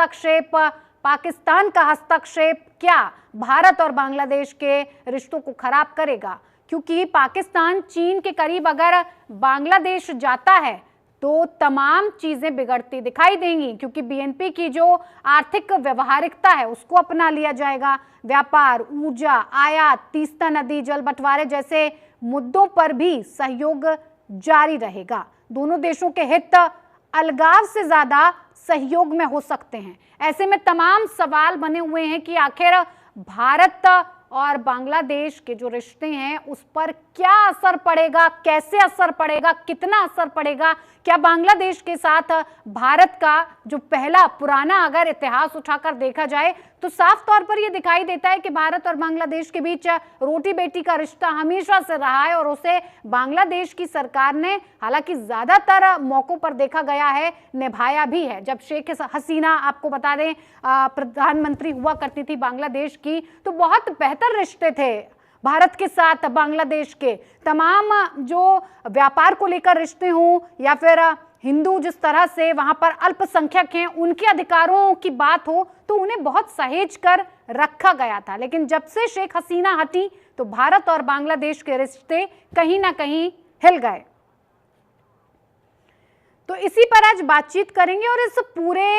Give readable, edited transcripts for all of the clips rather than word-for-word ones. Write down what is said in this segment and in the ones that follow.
हस्तक्षेप, पाकिस्तान का हस्तक्षेप क्या भारत और बांग्लादेश के रिश्तों को खराब करेगा? क्योंकि पाकिस्तान चीन के करीब अगर बांग्लादेश जाता है तो तमाम चीजें बिगड़ती दिखाई देंगी, क्योंकि बीएनपी की जो आर्थिक व्यवहारिकता है उसको अपना लिया जाएगा। व्यापार, ऊर्जा, आयात, तीस्ता नदी जल बंटवारे जैसे मुद्दों पर भी सहयोग जारी रहेगा। दोनों देशों के हित अलगाव से ज्यादा सहयोग में हो सकते हैं। ऐसे में तमाम सवाल बने हुए हैं कि आखिर भारत और बांग्लादेश के जो रिश्ते हैं उस पर क्या असर पड़ेगा, कैसे असर पड़ेगा, कितना असर पड़ेगा। क्या बांग्लादेश के साथ भारत का जो पहला पुराना अगर इतिहास उठाकर देखा जाए तो साफ तौर पर यह दिखाई देता है कि भारत और बांग्लादेश के बीच रोटी बेटी का रिश्ता हमेशा से रहा है और उसे बांग्लादेश की सरकार ने, हालांकि ज्यादातर मौकों पर देखा गया है, निभाया भी है। जब शेख हसीना, आपको बता दें, प्रधानमंत्री हुआ करती थी बांग्लादेश की, तो बहुत बेहतर रिश्ते थे भारत के साथ बांग्लादेश के। तमाम जो व्यापार को लेकर रिश्ते हों या फिर हिंदू जिस तरह से वहां पर अल्पसंख्यक हैं उनके अधिकारों की बात हो, तो उन्हें बहुत सहेज कर रखा गया था। लेकिन जब से शेख हसीना हटी तो भारत और बांग्लादेश के रिश्ते कहीं ना कहीं हिल गए। तो इसी पर आज बातचीत करेंगे और इस पूरे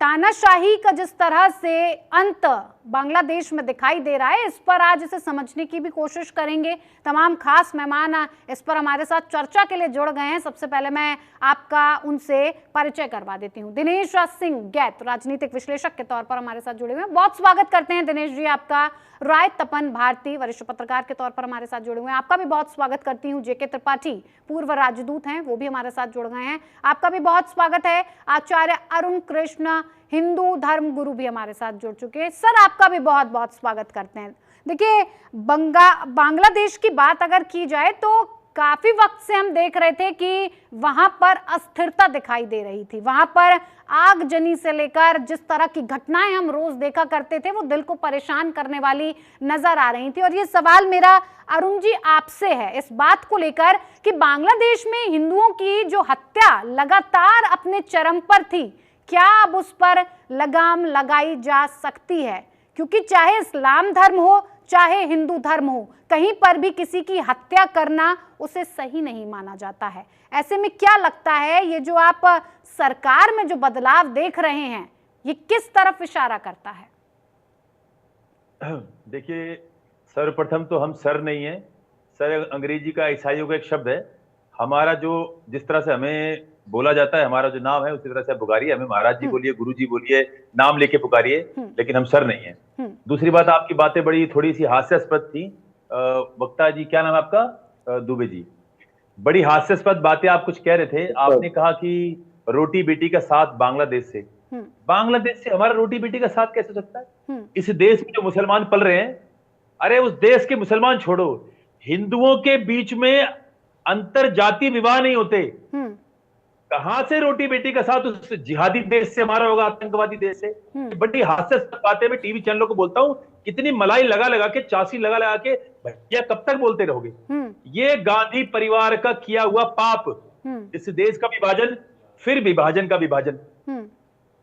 तानाशाही का जिस तरह से अंत बांग्लादेश में दिखाई दे रहा है, इस पर आज इसे समझने की भी कोशिश करेंगे। तमाम खास मेहमान इस पर हमारे साथ चर्चा के लिए जुड़ गए हैं। सबसे पहले मैं आपका उनसे परिचय करवा देती हूं। दिनेश सिंह गैत राजनीतिक विश्लेषक के तौर पर हमारे साथ जुड़े हुए हैं। बहुत स्वागत करते हैं दिनेश जी आपका। राय तपन भारती वरिष्ठ पत्रकार के तौर पर हमारे साथ जुड़े हुए हैं, आपका भी बहुत स्वागत करती हूँ। जेके त्रिपाठी पूर्व राजदूत हैं, वो भी हमारे साथ जुड़ गए हैं, आपका भी बहुत स्वागत है। आचार्य अरुण कृष्ण हिंदू धर्म गुरु भी हमारे साथ जुड़ चुके हैं, सर आपका भी बहुत बहुत स्वागत करते हैं। देखिए, बांग्लादेश की बात अगर की जाए तो काफी वक्त से हम देख रहे थे कि वहां पर अस्थिरता दिखाई दे रही थी। वहां पर आगजनी से लेकर जिस तरह की घटनाएं हम रोज देखा करते थे वो दिल को परेशान करने वाली नजर आ रही थी। और ये सवाल मेरा अरुण जी आपसे है इस बात को लेकर कि बांग्लादेश में हिंदुओं की जो हत्या लगातार अपने चरम पर थी, क्या अब उस पर लगाम लगाई जा सकती है? क्योंकि चाहे इस्लाम धर्म हो चाहे हिंदू धर्म हो, कहीं पर भी किसी की हत्या करना उसे सही नहीं माना जाता है। ऐसे में क्या लगता है ये जो आप सरकार में जो बदलाव देख रहे हैं ये किस तरफ इशारा करता है? देखिए, सर्वप्रथम तो हम सर नहीं है, सर अंग्रेजी का ईसाइयों का एक शब्द है। हमारा जो जिस तरह से हमें बोला जाता है, हमारा जो नाम है उसी तरह से पुकारिए, हमें महाराज जी बोलिए, गुरु जी बोलिए, नाम लेके पुकारिए, लेकिन हम सर नहीं है। दूसरी बात, आपकी बातें बड़ी थोड़ी सी हास्यास्पद थी। वक्ता जी, क्या नाम है आपका? दुबे जी, बड़ी हास्यास्पद बातें आप कुछ कह रहे थे। आपने कहा कि रोटी बेटी का साथ बांग्लादेश से, बांग्लादेश से हमारा रोटी बेटी का साथ कैसे हो सकता है? इस देश में जो मुसलमान पल रहे हैं, अरे उस देश के मुसलमान छोड़ो, हिंदुओं के बीच में अंतर जाति विवाह नहीं होते। कहां से रोटी बेटी का साथ उस जिहादी देश से हमारा होगा, आतंकवादी देश से? बड़ी हास्यास्पद बातें मैं टीवी चैनलों को बोलता हूं, कितनी मलाई लगा लगा के, चासी लगा लगा के, भैया कब तक बोलते रहोगे? ये गांधी परिवार का किया हुआ पाप, इस देश का विभाजन, फिर विभाजन का विभाजन।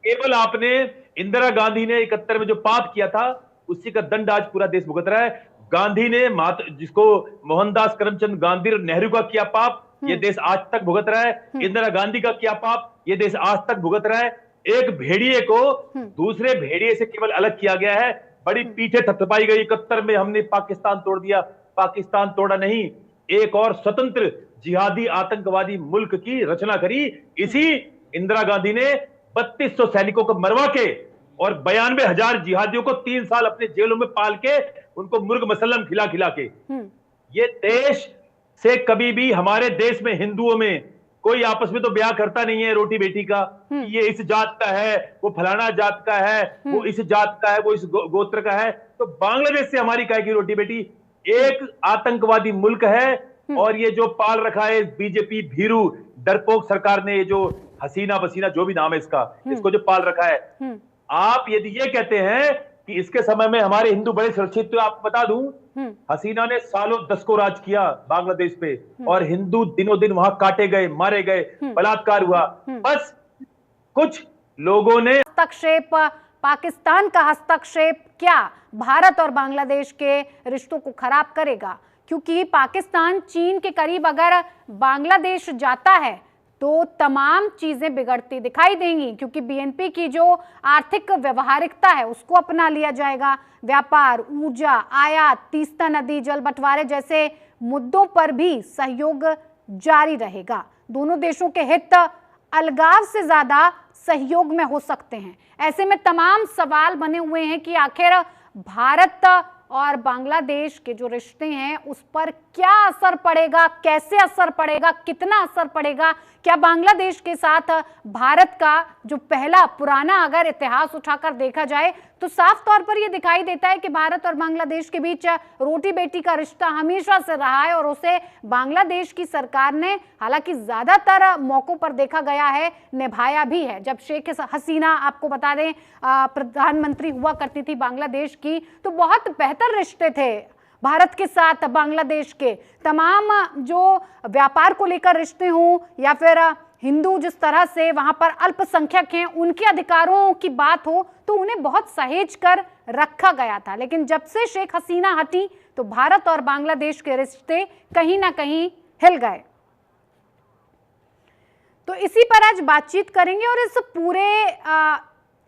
केवल आपने इंदिरा गांधी ने 71 में जो पाप किया था उसी का दंड आज पूरा देश भुगत रहा है। गांधी ने जिसको मोहनदास करमचंद गांधी और नेहरू का किया पाप ये देश आज तक भुगत रहा है। इंदिरा गांधी का किया पाप ये देश आज तक भुगत रहा है। एक भेड़िए को दूसरे भेड़िए से केवल अलग किया गया है, बड़ी पीठे थपथपाई गई। 71 में हमने पाकिस्तान तोड़ दिया, पाकिस्तान तोड़ा नहीं, एक और स्वतंत्र जिहादी आतंकवादी मुल्क की रचना करी। इसी इंदिरा गांधी ने 3200 सैनिकों को मरवा के और 92,000 जिहादियों को 3 साल अपने जेलों में पाल के उनको मुर्ग मसल्लम खिला खिला के, ये देश से कभी भी हमारे देश में हिंदुओं में कोई आपस में तो ब्याह करता नहीं है रोटी बेटी का। ये इस जात का है, वो फलाना जात का है, वो इस जात का है, वो इस गोत्र का है। तो बांग्लादेश से हमारी काय की रोटी बेटी? एक आतंकवादी मुल्क है और ये जो पाल रखा है बीजेपी भीरू डरपोक सरकार ने, ये जो हसीना बसीना जो भी नाम है इसका, इसको जो पाल रखा है। आप यदि ये कहते हैं कि इसके समय में हमारे हिंदू बड़े सुरक्षित, तो आपको बता दूं हसीना ने सालों 10 को राज किया बांग्लादेश पे और हिंदू दिनों दिन वहां काटे गए, मारे गए, बलात्कार हुआ। बस कुछ लोगों ने हस्तक्षेप, पाकिस्तान का हस्तक्षेप क्या भारत और बांग्लादेश के रिश्तों को खराब करेगा? क्योंकि पाकिस्तान चीन के करीब अगर बांग्लादेश जाता है तो तमाम चीजें बिगड़ती दिखाई देंगी, क्योंकि बीएनपी की जो आर्थिक व्यवहारिकता है उसको अपना लिया जाएगा। व्यापार, ऊर्जा, आयात, तीस्ता नदी जल बंटवारे जैसे मुद्दों पर भी सहयोग जारी रहेगा। दोनों देशों के हित अलगाव से ज्यादा सहयोग में हो सकते हैं। ऐसे में तमाम सवाल बने हुए हैं कि आखिर भारत और बांग्लादेश के जो रिश्ते हैं उस पर क्या असर पड़ेगा, कैसे असर पड़ेगा, कितना असर पड़ेगा। क्या बांग्लादेश के साथ भारत का जो पहला पुराना अगर इतिहास उठाकर देखा जाए तो साफ तौर पर यह दिखाई देता है कि भारत और बांग्लादेश के बीच रोटी बेटी का रिश्ता हमेशा से रहा है और उसे बांग्लादेश की सरकार ने, हालांकि ज्यादातर मौकों पर देखा गया है, निभाया भी है। जब शेख हसीना, आपको बता दें, प्रधानमंत्री हुआ करती थी बांग्लादेश की, तो बहुत बेहतर रिश्ते थे भारत के साथ बांग्लादेश के। तमाम जो व्यापार को लेकर रिश्ते हों या फिर हिंदू जिस तरह से वहां पर अल्पसंख्यक हैं उनके अधिकारों की बात हो, तो उन्हें बहुत सहेज कर रखा गया था। लेकिन जब से शेख हसीना हटी तो भारत और बांग्लादेश के रिश्ते कहीं ना कहीं हिल गए। तो इसी पर आज बातचीत करेंगे और इस पूरे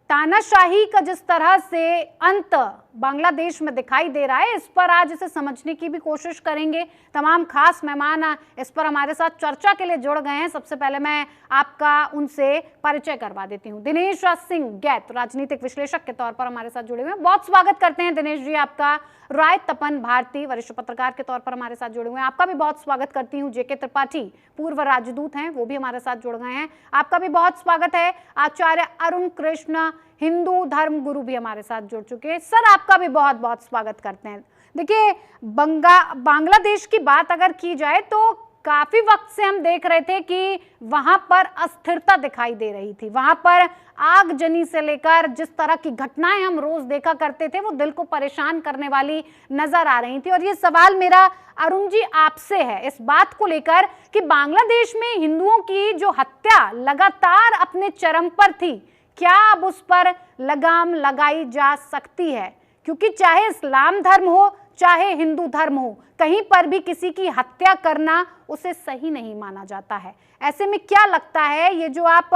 तानाशाही का जिस तरह से अंत बांग्लादेश में दिखाई दे रहा है, इस पर आज इसे समझने की भी कोशिश करेंगे। तमाम खास मेहमान इस पर हमारे साथ चर्चा के लिए जुड़ गए हैं। सबसे पहले मैं आपका उनसे परिचय करवा देती हूं। दिनेश सिंह गैत राजनीतिक विश्लेषक के तौर पर हमारे साथ जुड़े हुए हैं। बहुत स्वागत करते हैं दिनेश जी आपका। राय तपन भारती वरिष्ठ पत्रकार के तौर पर हमारे साथ जुड़े हुए हैं, आपका भी बहुत स्वागत करती हूँ। जेके त्रिपाठी पूर्व राजदूत हैं, वो भी हमारे साथ जुड़ गए हैं, आपका भी बहुत स्वागत है। आचार्य अरुण कृष्ण हिंदू धर्म गुरु भी हमारे साथ जुड़ चुके हैं, सर आपका भी बहुत बहुत स्वागत करते हैं। देखिए, बांग्लादेश की बात अगर की जाए तो काफी वक्त से हम देख रहे थे कि वहां पर अस्थिरता दिखाई दे रही थी। वहां पर आगजनी से लेकर जिस तरह की घटनाएं हम रोज देखा करते थे वो दिल को परेशान करने वाली नजर आ रही थी। और ये सवाल मेरा अरुण जी आपसे है इस बात को लेकर कि बांग्लादेश में हिंदुओं की जो हत्या लगातार अपने चरम पर थी, क्या अब उस पर लगाम लगाई जा सकती है? क्योंकि चाहे इस्लाम धर्म हो चाहे हिंदू धर्म हो, कहीं पर भी किसी की हत्या करना उसे सही नहीं माना जाता है। ऐसे में क्या लगता है ये जो आप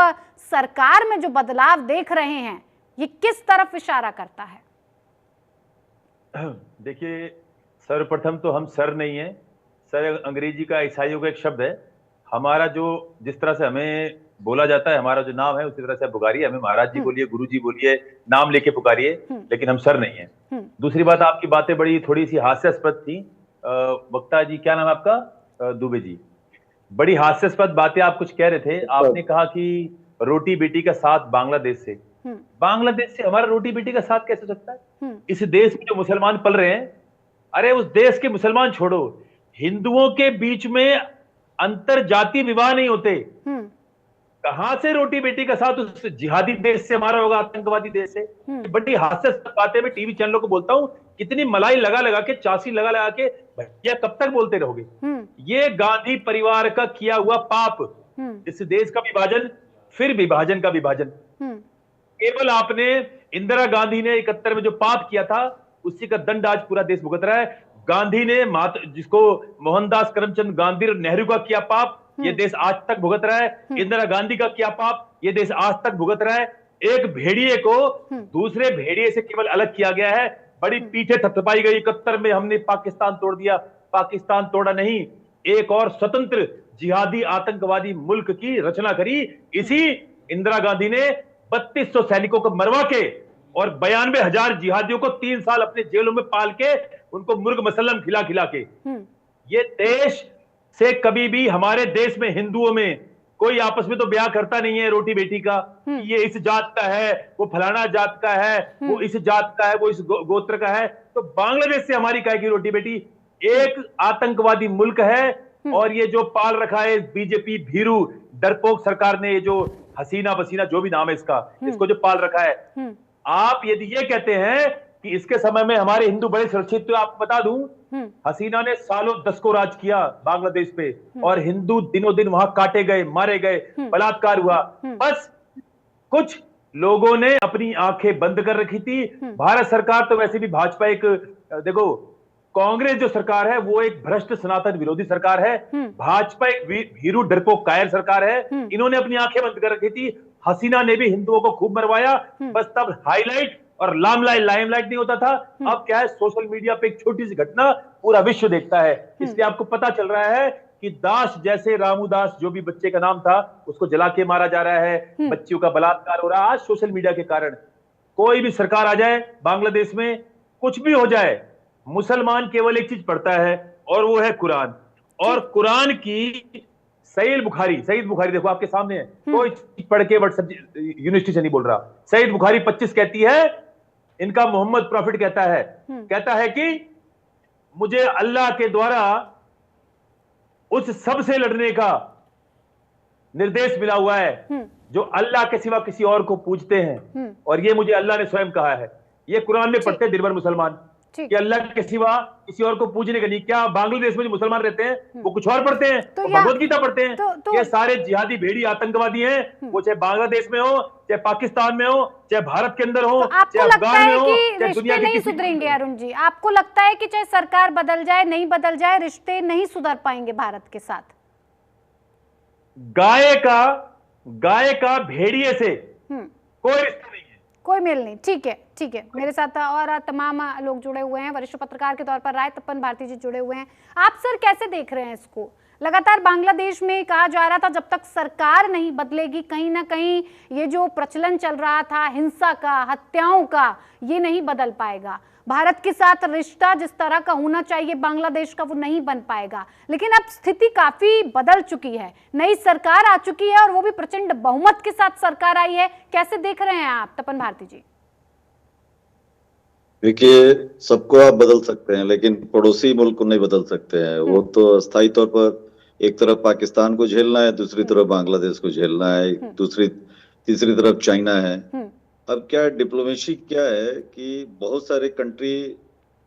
सरकार में जो बदलाव देख रहे हैं ये किस तरफ इशारा करता है? देखिए, सर्वप्रथम तो हम सर नहीं है, सर अंग्रेजी का ईसाइयों का एक शब्द है। हमारा जो जिस तरह से हमें बोला जाता है, हमारा जो नाम है उसी तरह से पुकारिए, हमें महाराज जी बोलिए, गुरु जी बोलिए, नाम लेके पुकारिए, लेकिन हम सर नहीं है। दूसरी बात, आपकी बातें बड़ी थोड़ी सी हास्यास्पद थी। वक्ता जी, क्या नाम है आपका? दुबे जी, बड़ी हास्यास्पद बातें आप कुछ कह रहे थे। आपने कहा कि रोटी बेटी का साथ बांग्लादेश से, बांग्लादेश से हमारा रोटी बेटी का साथ कैसे हो सकता है? इस देश में जो मुसलमान पल रहे हैं, अरे उस देश के मुसलमान छोड़ो, हिंदुओं के बीच में अंतर जाति विवाह नहीं होते। कहां से रोटी बेटी का साथ उस जिहादी देश से हमारा होगा, आतंकवादी देश से? बड़ी हास्यास्पद बातें मैं टीवी चैनलों को बोलता हूं, कितनी मलाई लगा लगा के, चासी लगा लगा के, भैया कब तक बोलते रहोगे? ये गांधी परिवार का किया हुआ पाप, इस देश का विभाजन, फिर विभाजन का विभाजन। केवल आपने इंदिरा गांधी ने 71 में जो पाप किया था उसी का दंड आज पूरा देश भुगत रहा है। गांधी ने जिसको मोहनदास करमचंद गांधी और नेहरू का किया पाप ये देश आज तक भुगत रहा है। इंदिरा गांधी का किया पाप ये देश आज तक भुगत रहा है। एक भेड़िए को दूसरे भेड़िए से केवल अलग किया गया है, बड़ी पीठे थपथपाई गई। 71 में हमने पाकिस्तान तोड़ दिया, पाकिस्तान तोड़ा नहीं, एक और स्वतंत्र जिहादी आतंकवादी मुल्क की रचना करी। इसी इंदिरा गांधी ने 3200 सैनिकों को मरवा के और 92,000 जिहादियों को 3 साल अपने जेलों में पाल के उनको मुर्ग मसल्लम खिला खिला के, ये देश से कभी भी हमारे देश में हिंदुओं में कोई आपस में तो ब्याह करता नहीं है रोटी बेटी का। ये इस जात का है, वो फलाना जात का है, वो इस जात का है, वो इस गोत्र का है। तो बांग्लादेश से हमारी काय की रोटी बेटी? एक आतंकवादी मुल्क है और ये जो पाल रखा है बीजेपी भीरू डरपोक सरकार ने, ये जो हसीना बसीना जो भी नाम है इसका, इसको जो पाल रखा है। आप यदि ये कहते हैं कि इसके समय में हमारे हिंदू बड़े सुरक्षित, तो आपको बता दूं हसीना ने सालों 10 को राज किया बांग्लादेश पे और हिंदू दिनों दिन वहां काटे गए, मारे गए, बलात्कार हुआ। बस कुछ लोगों ने अपनी आंखें बंद कर रखी थी। भारत सरकार तो वैसे भी भाजपा एक, देखो, कांग्रेस जो सरकार है वो एक भ्रष्ट सनातन विरोधी सरकार है। भाजपा एक भीरू डरपोक कायर सरकार है। इन्होंने अपनी आंखें बंद कर रखी थी। हसीना ने भी हिंदुओं को खूब मरवाया, बस तब हाईलाइट और लाइमलाइट नहीं होता था। अब क्या है, सोशल मीडिया पे एक छोटी सी घटना पूरा विश्व देखता है। इसलिए आपको पता चल रहा है कि दास जैसे रामू दास जो भी बच्चे का नाम था उसको जला के मारा जा रहा है, बच्चियों का बलात्कार हो रहा है आज सोशल मीडिया के कारण। कोई भी सरकार आ जाए बांग्लादेश में, कुछ भी हो जाए, मुसलमान केवल एक चीज पढ़ता है और वो है कुरान। और कुरान की सईद बुखारी देखो आपके सामने है, कोई चीज पढ़ के यूनिवर्सिटी से नहीं बोल रहा। सईद बुखारी 25 कहती है, इनका मोहम्मद प्रॉफिट कहता है कि मुझे अल्लाह के द्वारा उस सब से लड़ने का निर्देश मिला हुआ है जो अल्लाह के सिवा किसी और को पूजते हैं, और ये मुझे अल्लाह ने स्वयं कहा है। ये कुरान में पढ़ते हैं दिन भर मुसलमान कि अल्लाह के सिवा किसी और को पूजने का नहीं। क्या बांग्लादेश में जो मुसलमान रहते हैं वो कुछ और पढ़ते हैं, तो भगवत गीता पढ़ते हैं। ये सारे जिहादी भेड़ी आतंकवादी हैं, वो चाहे बांग्लादेश में हो, चाहे पाकिस्तान में हो, चाहे भारत के अंदर हो, चाहे अफगान में हो, चाहे दुनिया के नहीं सुधरेंगे। अरुण जी, आपको लगता है कि चाहे सरकार बदल जाए नहीं बदल जाए, रिश्ते नहीं सुधर पाएंगे भारत के साथ? गाय का भेड़िए से कोई रिश्ता नहीं है, कोई मेल नहीं। ठीक है, ठीक है। मेरे साथ और तमाम लोग जुड़े हुए हैं। वरिष्ठ पत्रकार के तौर पर राय तपन भारती जी जुड़े हुए हैं। आप सर कैसे देख रहे हैं इसको? लगातार बांग्लादेश में कहा जा रहा था जब तक सरकार नहीं बदलेगी कहीं ना कहीं ये जो प्रचलन चल रहा था हिंसा का, हत्याओं का, ये नहीं बदल पाएगा। भारत के साथ रिश्ता जिस तरह का होना चाहिए बांग्लादेश का वो नहीं बन पाएगा। लेकिन अब स्थिति काफी बदल चुकी है, नई सरकार आ चुकी है और वो भी प्रचंड बहुमत के साथ सरकार आई है। कैसे देख रहे हैं आप तपन भारती जी? देखिए, सबको आप बदल सकते हैं लेकिन पड़ोसी मुल्क को नहीं बदल सकते हैं। वो तो स्थायी तौर पर एक तरफ पाकिस्तान को झेलना है, दूसरी तरफ बांग्लादेश को झेलना है, तीसरी तरफ चाइना है। अब क्या डिप्लोमेसी क्या है कि बहुत सारे कंट्री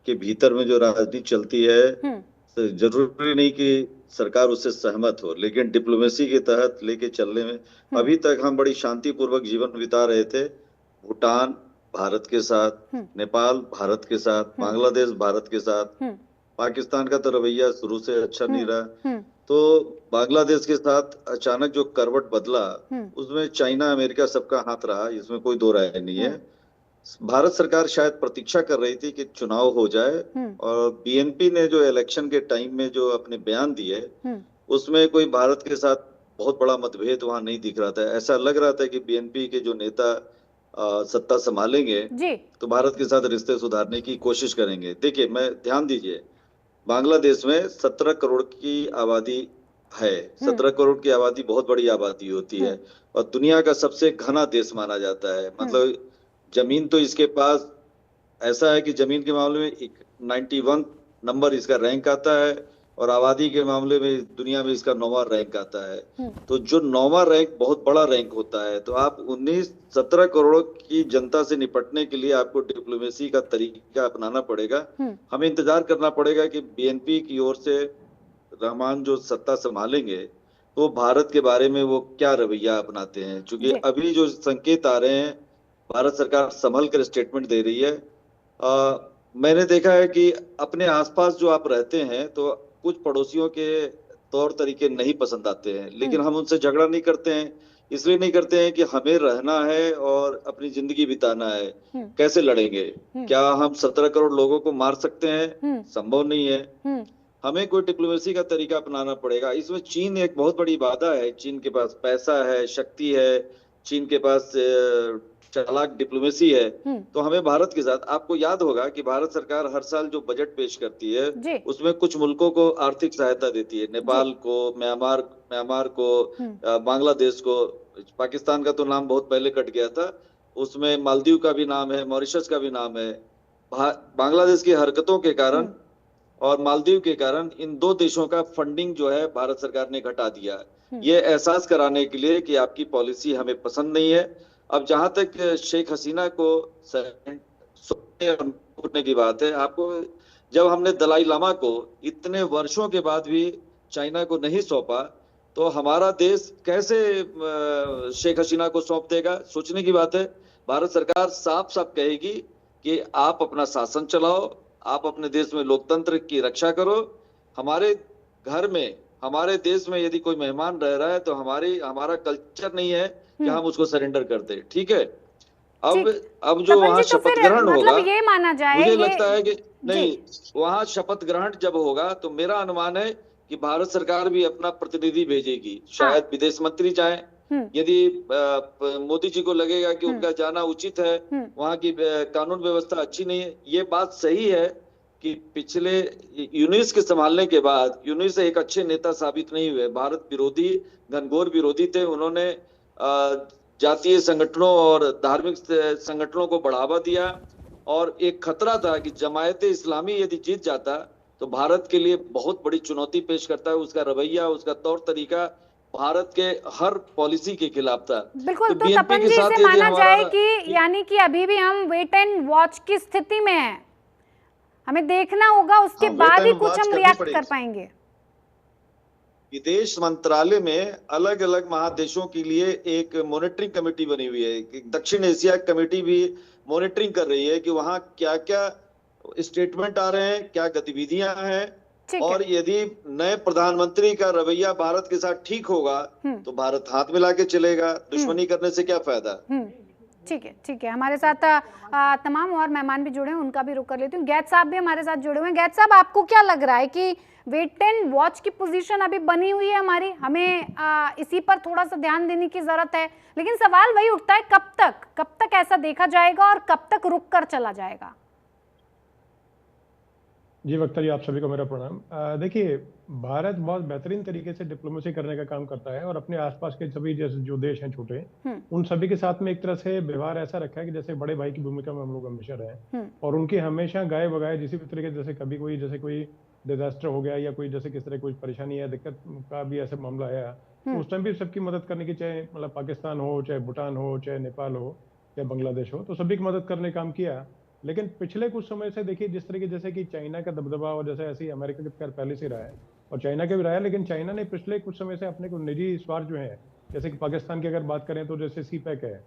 के भीतर में जो राजनीति चलती है, तो जरूरी नहीं कि सरकार उससे सहमत हो, लेकिन डिप्लोमेसी के तहत लेके चलने में अभी तक हम बड़ी शांतिपूर्वक जीवन बिता रहे थे। भूटान भारत के साथ, नेपाल भारत के साथ, बांग्लादेश भारत के साथ। पाकिस्तान का तो रवैया शुरू से अच्छा नहीं रहा। तो बांग्लादेश के साथ अचानक जो करवट बदला उसमें चाइना अमेरिका सबका हाथ रहा, इसमें कोई दो राय नहीं है। भारत सरकार शायद प्रतीक्षा कर रही थी कि चुनाव हो जाए, और बीएनपी ने जो इलेक्शन के टाइम में जो अपने बयान दिए उसमें कोई भारत के साथ बहुत बड़ा मतभेद वहां नहीं दिख रहा था। ऐसा लग रहा था कि बीएनपी के जो नेता सत्ता संभालेंगे तो भारत के साथ रिश्ते सुधारने की कोशिश करेंगे। देखिए, मैं ध्यान दीजिए, बांग्लादेश में 17 करोड़ की आबादी है। 17 करोड़ की आबादी बहुत बड़ी आबादी होती है और दुनिया का सबसे घना देश माना जाता है। मतलब जमीन तो इसके पास ऐसा है कि जमीन के मामले में 91 नंबर इसका रैंक आता है, और आबादी के मामले में दुनिया में इसका 9वां रैंक आता है। तो जो 9वां रैंक बहुत बड़ा रैंक होता है। तो आप 17 करोड़ की जनता से निपटने के लिए आपको डिप्लोमेसी का तरीका अपनाना पड़ेगा। हमें इंतजार करना पड़ेगा कि बीएनपी की ओर से रहमान जो सत्ता संभालेंगे तो भारत के बारे में वो क्या रवैया अपनाते हैं। क्योंकि अभी जो संकेत आ रहे हैं, भारत सरकार संभल कर स्टेटमेंट दे रही है। मैंने देखा है कि अपने आसपास जो आप रहते हैं तो कुछ पड़ोसियों के तौर तरीके नहीं पसंद आते हैं, लेकिन हम उनसे झगड़ा नहीं करते हैं। इसलिए नहीं करते हैं कि हमें रहना है और अपनी जिंदगी बिताना है। कैसे लड़ेंगे? क्या हम 17 करोड़ लोगों को मार सकते हैं? संभव नहीं है। हमें कोई डिप्लोमेसी का तरीका अपनाना पड़ेगा। इसमें चीन एक बहुत बड़ी बाधा है। चीन के पास पैसा है, शक्ति है, चीन के पास चालाक डिप्लोमेसी है। तो हमें भारत के साथ, आपको याद होगा कि भारत सरकार हर साल जो बजट पेश करती है उसमें कुछ मुल्कों को आर्थिक सहायता देती है। नेपाल को, म्यांमार को, बांग्लादेश को। पाकिस्तान का तो नाम बहुत पहले कट गया था, उसमें मालदीव का भी नाम है, मॉरिशस का भी नाम है। बांग्लादेश की हरकतों के कारण और मालदीव के कारण इन दो देशों का फंडिंग जो है भारत सरकार ने घटा दिया। ये एहसास कराने के लिए कि आपकी पॉलिसी हमें पसंद नहीं है। अब जहां तक शेख हसीना को करने की बात है, आपको जब हमने दलाई लामा को इतने वर्षों के बाद भी चाइना को नहीं सौंपा, तो हमारा देश कैसे शेख हसीना को सौंप देगा? सोचने की बात है। भारत सरकार साफ साफ कहेगी कि आप अपना शासन चलाओ, आप अपने देश में लोकतंत्र की रक्षा करो। हमारे घर में, हमारे देश में यदि कोई मेहमान रह रहा है तो हमारा कल्चर नहीं है कि हम उसको सरेंडर कर दे। ठीक है। अब जो वहां शपथ ग्रहण होगा, मतलब ये माना जाए, मुझे लगता है कि नहीं, वहां शपथ ग्रहण जब होगा तो मेरा अनुमान है कि भारत सरकार भी अपना प्रतिनिधि भेजेगी। शायद विदेश मंत्री जाएं, यदि मोदी जी को लगेगा कि उनका जाना उचित है, वहां की कानून व्यवस्था अच्छी नहीं है। ये बात सही है कि पिछले यूनिस के संभालने के बाद यूनिस एक अच्छे नेता साबित नहीं हुए। भारत विरोधी, घनघोर विरोधी थे। उन्होंने जातीय संगठनों और धार्मिक संगठनों को बढ़ावा दिया और एक खतरा था कि जमायते इस्लामी यदि जीत जाता तो भारत के लिए बहुत बड़ी चुनौती पेश करता है। उसका रवैया, उसका तौर तरीका भारत के हर पॉलिसी के खिलाफ था। बिल्कुल। तो तपन जी, इसे माना जाए कि यानी कि अभी भी हम वेट एंड वॉच की स्थिति में हैं, हमें देखना होगा, उसके बाद ही कुछ हम रिएक्ट कर पाएंगे। विदेश मंत्रालय में अलग अलग महादेशों के लिए एक मॉनिटरिंग कमेटी बनी हुई है। दक्षिण एशिया कमेटी भी मॉनिटरिंग कर रही है कि वहां क्या क्या स्टेटमेंट आ रहे हैं, क्या गतिविधियां हैं, और यदि नए प्रधानमंत्री का रवैया भारत के साथ ठीक होगा तो भारत हाथ मिला के चलेगा। दुश्मनी करने से क्या फायदा। ठीक है, ठीक है। हमारे साथ तमाम और मेहमान भी जुड़े हैं, उनका भी रुख कर लेती हूँ। गैद साहब भी हमारे साथ जुड़े हुए हैं। गैद साहब, आपको क्या लग रहा है कि वेट एंड वॉच की पोजीशन अभी बनी हुई है हमारी, हमें इसी पर थोड़ा सा ध्यान देने की जरूरत है, लेकिन सवाल वही उठता है कब तक ऐसा देखा जाएगा और कब तक रुक कर चला जाएगा? जी बख्तर जी, आप सभी को मेरा प्रणाम। देखिए, भारत बहुत बेहतरीन तरीके से डिप्लोमेसी करने का काम करता है और अपने आसपास के सभी जैसे जो देश हैं छोटे, उन सभी के साथ में एक तरह से व्यवहार ऐसा रखा है कि जैसे बड़े भाई की भूमिका में हम लोग हमेशा रहे और उनकी हमेशा गाय बगाए जिसी भी तरीके, जैसे कभी कोई जैसे कोई डिजास्टर हो गया या कोई जैसे किस तरह कोई परेशानी या दिक्कत का भी ऐसा मामला आया तो उस टाइम भी सबकी मदद करने की, चाहे मतलब पाकिस्तान हो, चाहे भूटान हो, चाहे नेपाल हो, चाहे बांग्लादेश हो, तो सभी की मदद करने का काम किया। लेकिन पिछले कुछ समय से देखिए जिस तरीके जैसे कि चाइना का दबदबा और जैसे ऐसे ही अमेरिका के खैर पहले से रहा है और चाइना का भी रहा है, लेकिन चाइना ने पिछले कुछ समय से अपने को निजी स्वार्थ जो है, जैसे कि पाकिस्तान की अगर बात करें तो जैसे CPEC है,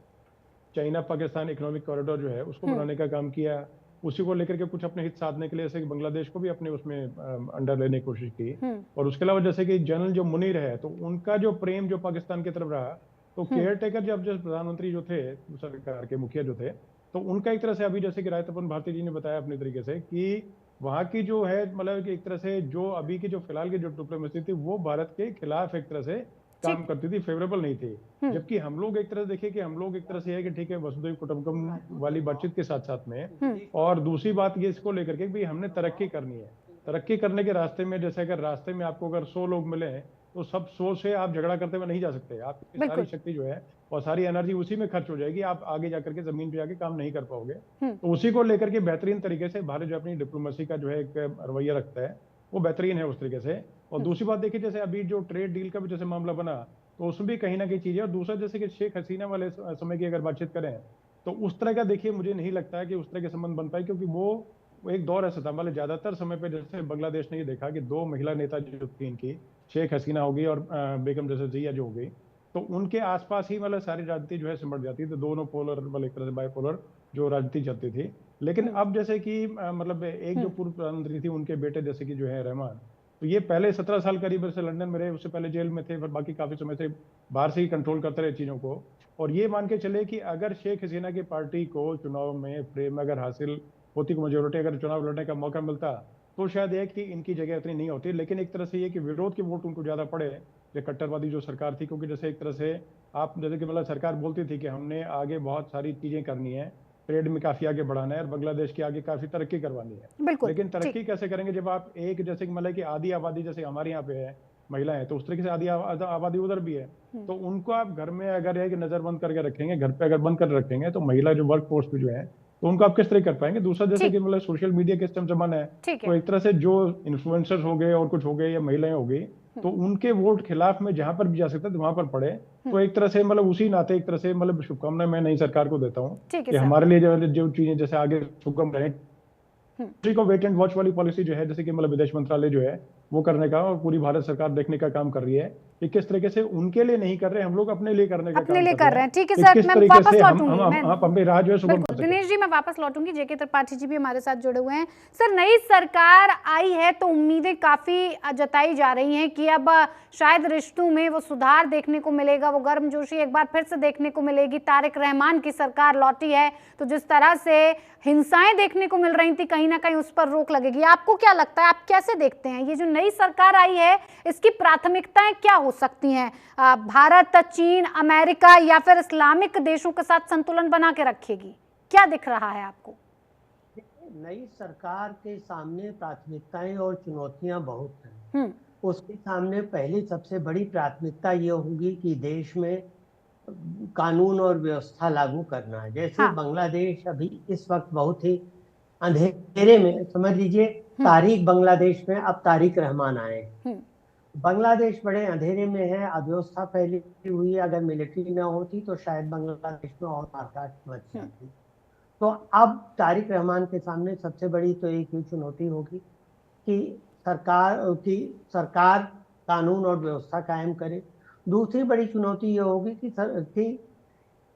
चाइना पाकिस्तान इकोनॉमिक कॉरिडोर जो है, उसको बनाने का काम किया। उसी को लेकर के कुछ अपने हित साधने के लिए जैसे बांग्लादेश को भी अपने उसमें अंडर लेने की कोशिश की। और उसके अलावा जैसे कि जनरल जो मुनीर है, तो उनका जो प्रेम जो पाकिस्तान की तरफ रहा, तो केयर टेकर जब प्रधानमंत्री जो थे, सरकार के मुखिया जो थे, तो उनका एक तरह से अभी जैसे कि राय तपन भारती जी ने बताया अपने तरीके से कि वहाँ की जो है मतलब एक तरह से जो अभी की जो फिलहाल की जो डिप्लोमेसी थी वो भारत के खिलाफ एक तरह से काम करती थी, फेवरेबल नहीं थी। जबकि हम लोग एक तरह से देखिए कि हम लोग एक तरह से है कि ठीक है वसुधैव कुटुंबकम वाली बातचीत के साथ साथ में, और दूसरी बात ये इसको लेकर के भी हमने तरक्की करनी है। तरक्की करने के रास्ते में जैसे अगर रास्ते में आपको अगर 100 लोग मिले तो सब 100 से आप झगड़ा करते हुए नहीं जा सकते। आपकी सारी शक्ति जो है और सारी एनर्जी उसी में खर्च हो जाएगी, आप आगे जाकर के जमीन पे जाके काम नहीं कर पाओगे। तो उसी को लेकर के बेहतरीन तरीके से भारत जो अपनी डिप्लोमेसी का जो है एक रवैया रखता है वो बेहतरीन है उस तरीके से। और दूसरी बात देखिए जैसे अभी जो ट्रेड डील का भी जैसे मामला बना तो उसमें भी कहीं ना कहीं चीजें, और दूसरा जैसे कि शेख हसीना वाले समय की अगर बातचीत करें तो उस तरह का देखिए मुझे नहीं लगता है कि उस तरह के संबंध बन पाए, क्योंकि वो एक दौर ऐसा था, मतलब ज्यादातर समय पे जैसे बांग्लादेश ने ये देखा कि 2 महिला नेता जो थी इनकी, शेख हसीना होगी और बेगम जैसे जिया जो हो गई, तो उनके आसपास ही मतलब सारी राजनीति जो है सिमट जाती थी। दोनों पोलर मतलब एक तरह से बाइपोलर जो राजनीति चलती थी। लेकिन अब जैसे कि मतलब एक जो पूर्व प्रधानमंत्री थी उनके बेटे जैसे कि जो है रहमान, तो ये पहले 17 साल करीब से लंदन में रहे, उससे पहले जेल में थे, फिर बाकी काफी समय से बाहर से ही कंट्रोल करते रहे चीजों को। और ये मान के चले कि अगर शेख हसीना की पार्टी को चुनाव में फ्रेम अगर हासिल होती, मेजोरिटी अगर चुनाव लड़ने का मौका मिलता तो शायद एक कि इनकी जगह इतनी नहीं होती। लेकिन एक तरह से ये कि विरोध के वोट उनको ज्यादा पड़े ये कट्टरवादी जो सरकार थी, क्योंकि जैसे एक तरह से आप जैसे कि मतलब सरकार बोलती थी कि हमने आगे बहुत सारी चीजें करनी है, ट्रेड में काफी आगे बढ़ाना है और बांग्लादेश की आगे काफी तरक्की करवानी है। लेकिन तरक्की कैसे करेंगे जब आप एक जैसे कि मतलब कि आधी आबादी जैसे हमारे यहाँ पे है महिलाएं, तो उस तरीके से आधी आबादी उधर भी है, तो उनको आप घर में अगर है कि नजर बंद करके रखेंगे, घर पे अगर बंद कर रखेंगे तो महिला जो वर्क फोर्स पे जो है तो उनको आप किस तरह कर पाएंगे। दूसरा जैसे कि मतलब सोशल मीडिया के सिस्टम जमाना है, तो एक तरह से जो इन्फ्लुएंसर्स हो गए और कुछ हो गए या महिलाएं हो गई, तो उनके वोट खिलाफ में जहां पर भी जा सकता है तो वहां पर पड़े। तो एक तरह से मतलब उसी नाते एक तरह से मतलब शुभकामनाएं मैं नई सरकार को देता हूँ कि हमारे लिए जो चीजें जैसे आगे सुगम रहे। को वेट एंड वॉच वाली पॉलिसी जो है जैसे कि मतलब विदेश मंत्रालय जो है वो करने का, और पूरी भारत सरकार देखने का काम कर रही है कि किस तरीके से उनके लिए नहीं कर रहे, हम लोग अपने लिए करने का अपने काम लिए कर रहे हैं। ठीक है कि सर, किस मैं तरीके वापस से लौटूंगी। हम अपने राह जो है सुगम कर बिल्कुल सकें। दिनेश जी, मैं वापस लौटूंगी। जेके त्रिपाठी जी भी हमारे साथ जुड़े हुए हैं। सर, नई सरकार आई है तो उम्मीदें काफी जताई जा रही हैं कि अब शायद रिश्तों में वो सुधार देखने को मिलेगा, वो गर्मजोशी एक बार फिर से देखने को मिलेगी। तारिक रहमान की सरकार लौटी है तो जिस तरह से हिंसाएं देखने को मिल रही थी, कहीं ना कहीं उस पर रोक लगेगी। आपको क्या लगता है, आप कैसे देखते हैं ये जो नई सरकार आई है, इसकी प्राथमिकताएं क्या हो सकती हैं? भारत, चीन, अमेरिका या फिर इस्लामिक देशों के साथ संतुलन बना के रखेगी? क्या दिख रहा है आपको? नई सरकार के सामने प्राथमिकताएं और चुनौतियां बहुत हैं। उसके सामने पहली सबसे बड़ी प्राथमिकता ये होगी कि देश में कानून और व्यवस्था लागू करना है। जैसे हाँ। बांग्लादेश अभी इस वक्त बहुत ही अंधेरे में, समझ लीजिए तारीख बांग्लादेश में अब तारिक रहमान आए। बांग्लादेश बड़े अंधेरे में है, अव्यवस्था फैली हुई है। अगर मिलिट्री ना होती तो शायद बांग्लादेश में और मारकाट मच जाती। तो अब तारिक रहमान के सामने सबसे बड़ी तो एक ही चुनौती होगी कि सरकार कानून और व्यवस्था कायम करे। दूसरी बड़ी चुनौती ये होगी कि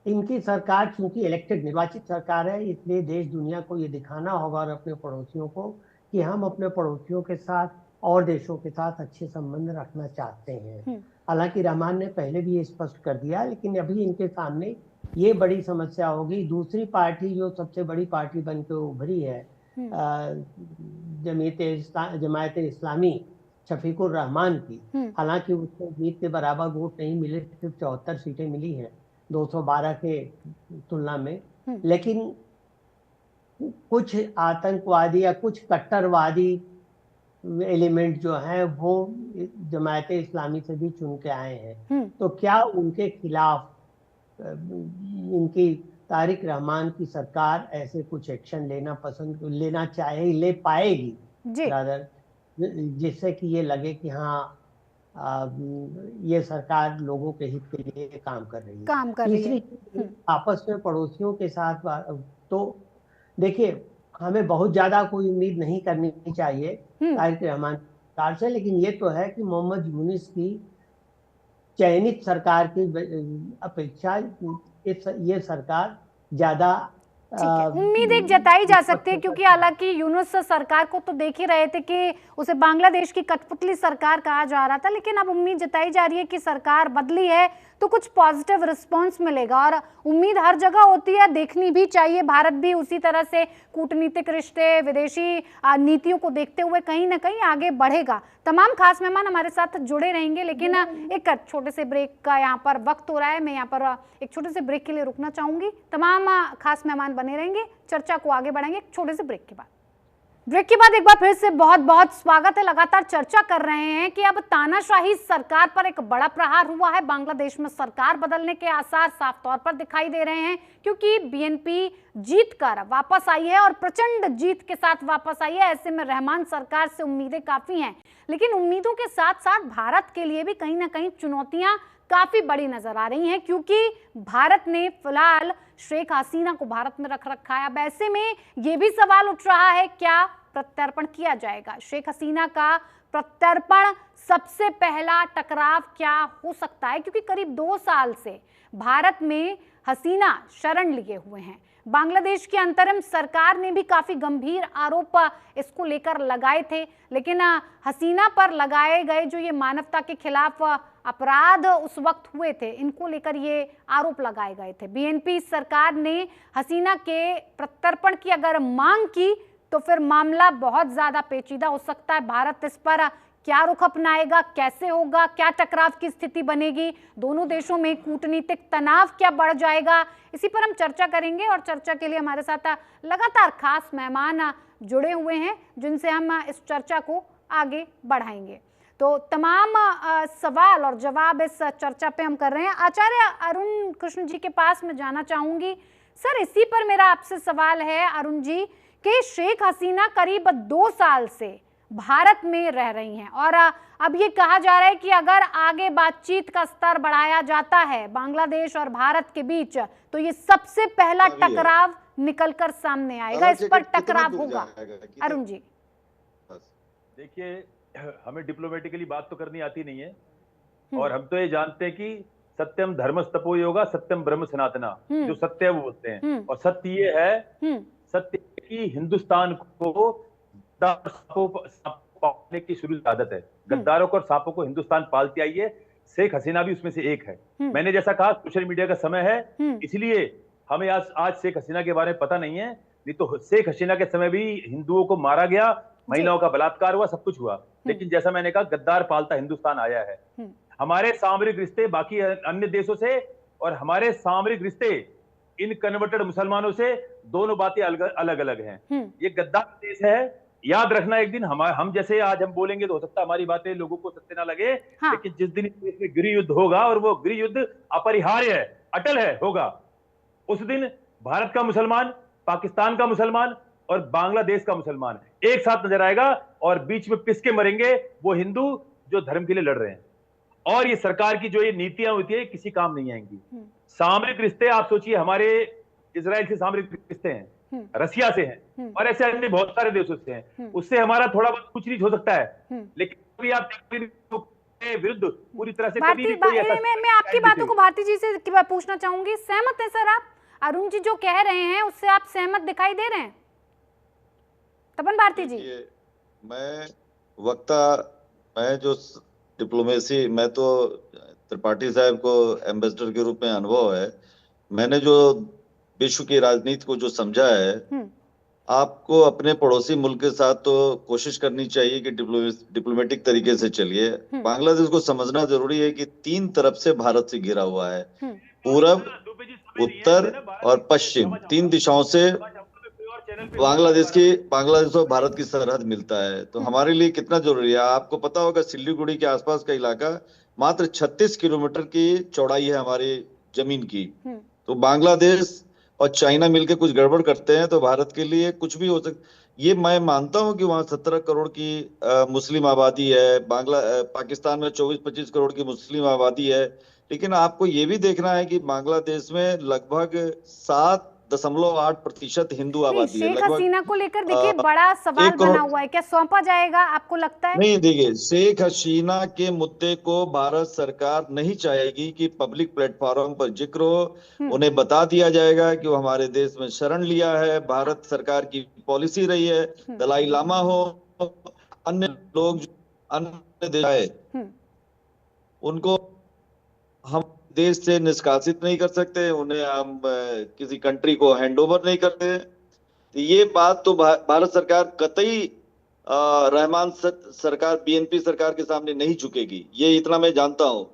इनकी सरकार चूंकि इलेक्टेड निर्वाचित सरकार है, इसलिए देश दुनिया को ये दिखाना होगा और अपने पड़ोसियों को कि हम अपने पड़ोसियों के साथ और देशों के साथ अच्छे संबंध रखना चाहते हैं। हालांकि रहमान ने पहले भी ये स्पष्ट कर दिया, लेकिन अभी इनके सामने ये बड़ी समस्या होगी। दूसरी पार्टी जो सबसे बड़ी पार्टी बनकर उभरी है, जमायत इस्लामी शफीकुर रहमान की, हालांकि उसको जीत के बराबर वोट नहीं मिले, सिर्फ 74 सीटें मिली हैं 212 के तुलना में। लेकिन कुछ आतंकवादी या कुछ कट्टरवादी एलिमेंट जो हैं वो जमायत इस्लामी से भी चुन के आए हैं। तो क्या उनके खिलाफ इनकी तारिक रहमान की सरकार ऐसे कुछ एक्शन लेना चाहे, ले पाएगी रादर, जिससे कि ये लगे कि हाँ ये सरकार लोगों के हित के लिए काम कर रही है। तीसरी, आपस में पड़ोसियों के साथ तो देखिए हमें बहुत ज्यादा कोई उम्मीद नहीं करनी चाहिए तारिक रहमान सरकार से, लेकिन ये तो है कि मोहम्मद यूनुस की चयनित सरकार की अपेक्षा ये सरकार ज्यादा उम्मीद एक जताई जा सकती है, क्योंकि हालांकि यूनुस सरकार को तो देख ही रहे थे कि उसे बांग्लादेश की कठपुतली सरकार कहा जा रहा था, लेकिन अब उम्मीद जताई जा रही है कि सरकार बदली है तो कुछ पॉजिटिव रिस्पांस मिलेगा। और उम्मीद हर जगह होती है, देखनी भी चाहिए। भारत भी उसी तरह से कूटनीतिक रिश्ते, विदेशी नीतियों को देखते हुए कहीं ना कहीं आगे बढ़ेगा। तमाम खास मेहमान हमारे साथ जुड़े रहेंगे, लेकिन एक छोटे से ब्रेक का यहाँ पर वक्त हो रहा है। मैं यहाँ पर एक छोटे से ब्रेक के लिए रुकना चाहूंगी। तमाम खास मेहमान बने रहेंगे, चर्चा को आगे बढ़ाएंगे एक छोटे से ब्रेक के बाद। ब्रेक के बाद एक बार फिर से बहुत बहुत स्वागत है। लगातार चर्चा कर रहे हैं कि अब तानाशाही सरकार पर एक बड़ा प्रहार हुआ है। बांग्लादेश में सरकार बदलने के आसार साफ तौर पर दिखाई दे रहे हैं, क्योंकि बीएनपी जीत कर वापस आई है और प्रचंड जीत के साथ वापस आई है। ऐसे में रहमान सरकार से उम्मीदें काफी हैं, लेकिन उम्मीदों के साथ साथ भारत के लिए भी कहीं ना कहीं चुनौतियां काफी बड़ी नजर आ रही हैं, क्योंकि भारत ने फिलहाल शेख हसीना को भारत में रख रखा है। अब ऐसे में ये भी सवाल उठ रहा है, क्या प्रत्यर्पण किया जाएगा? शेख हसीना का प्रत्यर्पण सबसे पहला टकराव क्या हो सकता है? क्योंकि करीब 2 साल से भारत में हसीना शरण लिए हुए हैं। बांग्लादेश की अंतरिम सरकार ने भी काफी गंभीर आरोप इसको लेकर लगाए थे, लेकिन हसीना पर लगाए गए जो ये मानवता के खिलाफ अपराध उस वक्त हुए थे, इनको लेकर ये आरोप लगाए गए थे। बीएनपी सरकार ने हसीना के प्रत्यर्पण की अगर मांग की तो फिर मामला बहुत ज्यादा पेचीदा हो सकता है। भारत इस पर क्या रुख अपनाएगा, कैसे होगा, क्या टकराव की स्थिति बनेगी, दोनों देशों में कूटनीतिक तनाव क्या बढ़ जाएगा, इसी पर हम चर्चा करेंगे। और चर्चा के लिए हमारे साथ लगातार खास मेहमान जुड़े हुए हैं, जिनसे हम इस चर्चा को आगे बढ़ाएंगे। तो तमाम सवाल और जवाब इस चर्चा पे हम कर रहे हैं। आचार्य अरुण कृष्ण जी के पास मैं जाना चाहूंगी। सर, इसी पर मेरा आपसे सवाल है अरुण जी कि शेख हसीना करीब 2 साल से भारत में रह रही हैं और अब ये कहा जा रहा है कि अगर आगे बातचीत का स्तर बढ़ाया जाता है बांग्लादेश और भारत के बीच तो ये सबसे पहला टकराव निकलकर सामने आएगा। इस पर टकराव होगा। अरुण जी देखिए, हमें डिप्लोमेटिकली बात तो करनी आती नहीं है, और हम तो ये जानते हैं कि सत्यम धर्मस्तपो योगा सत्यम ब्रह्म सनातना, जो सत्य है वो बोलते हैं। और सत्य ये है, सत्य की हिंदुस्तान को सांपों पालने की शुरू से आदत है। गद्दारों को और सांपों को हिंदुस्तान पालती आई है। शेख हसीना भी उसमें से एक है। मैंने जैसा कहा, सोशल मीडिया का समय है, इसलिए हमें आज शेख हसीना के बारे में पता नहीं है। नहीं तो शेख हसीना के समय भी हिंदुओं को मारा गया, महिलाओं का बलात्कार हुआ, सब कुछ हुआ। लेकिन जैसा मैंने कहा, गद्दार पालता हिंदुस्तान आया है। हमारे सामरिक रिश्ते बाकी अन्य देशों से और हमारे सामरिक रिश्ते इन कन्वर्टेड मुसलमानों से, दोनों बातें अलग अलग हैं। ये गद्दार देश है, याद रखना। एक दिन हम जैसे आज हम बोलेंगे तो हो सकता है हमारी बातें लोगों को सत्य ना लगे, लेकिन जिस दिन इस देश में गृह युद्ध होगा, और वो गृह युद्ध अपरिहार्य है, अटल है, होगा, उस दिन भारत का मुसलमान, पाकिस्तान का मुसलमान और बांग्लादेश का मुसलमान एक साथ नजर आएगा, और बीच में पिस के मरेंगे वो हिंदू जो धर्म के लिए लड़ रहे हैं। और ये सरकार की जो ये नीतियां होती है, किसी काम नहीं आएंगी। सामरिक रिश्ते, आप सोचिए, हमारे इजराइल से सामरिक रिश्ते हैं, रसिया से हैं, और ऐसे अन्य बहुत सारे देशों से हैं। उससे हमारा थोड़ा बहुत कुछ नहीं हो सकता है, लेकिन अभी आप विरुद्ध पूरी तरह से कभी नहीं कोई ऐसा। मैं आपकी बातों को भारती जी से पूछना चाहूंगी, सहमत है सर आप? अरुण जी जो कह रहे हैं उससे आप सहमत दिखाई दे रहे हैं? तपन भारती जी। मैं जो डिप्लोमेसी, मैं तो त्रिपाठी साहब को एम्बेसडर के रूप में अनुभव है। मैंने जो विश्व की राजनीति को जो समझा है, आपको अपने पड़ोसी मुल्क के साथ तो कोशिश करनी चाहिए कि डिप्लोमेटिक तरीके से चलिए। बांग्लादेश को समझना जरूरी है कि 3 तरफ से भारत से घिरा हुआ है, पूरब, उत्तर और पश्चिम, 3 दिशाओं से बांग्लादेश और भारत की सरहद मिलता है। तो हमारे लिए कितना जरूरी है, आपको पता होगा, सिल्लीगुड़ी के आसपास का इलाका मात्र 36 किलोमीटर की चौड़ाई है हमारी जमीन की। तो बांग्लादेश और चाइना मिलकर कुछ गड़बड़ करते हैं तो भारत के लिए कुछ भी हो सकता। ये मैं मानता हूं कि वहाँ 17 करोड़ की मुस्लिम आबादी है, पाकिस्तान में 24-25 करोड़ की मुस्लिम आबादी है, लेकिन आपको ये भी देखना है कि बांग्लादेश में लगभग 7.8% हिंदू आबादी है। शेख हसीना को लेकर देखिए बड़ा सवाल बना हुआ है, क्या सौंपा जाएगा आपको लगता है? नहीं, देखिए, शेख हसीना के मुद्दे को भारत सरकार नहीं चाहेगी कि पब्लिक प्लेटफॉर्म पर जिक्र हो। उन्हें बता दिया जाएगा कि वो हमारे देश में शरण लिया है, भारत सरकार की पॉलिसी रही है। दलाई लामा हो, अन्य लोग अन्य देश, उनको हम देश से निष्कासित नहीं कर सकते, उन्हें हम किसी कंट्री को हैंडओवर नहीं करते। तो ये बात तो भारत सरकार कतई रहमान सरकार, बीएनपी सरकार के सामने नहीं झुकेगी, ये इतना मैं जानता हूं।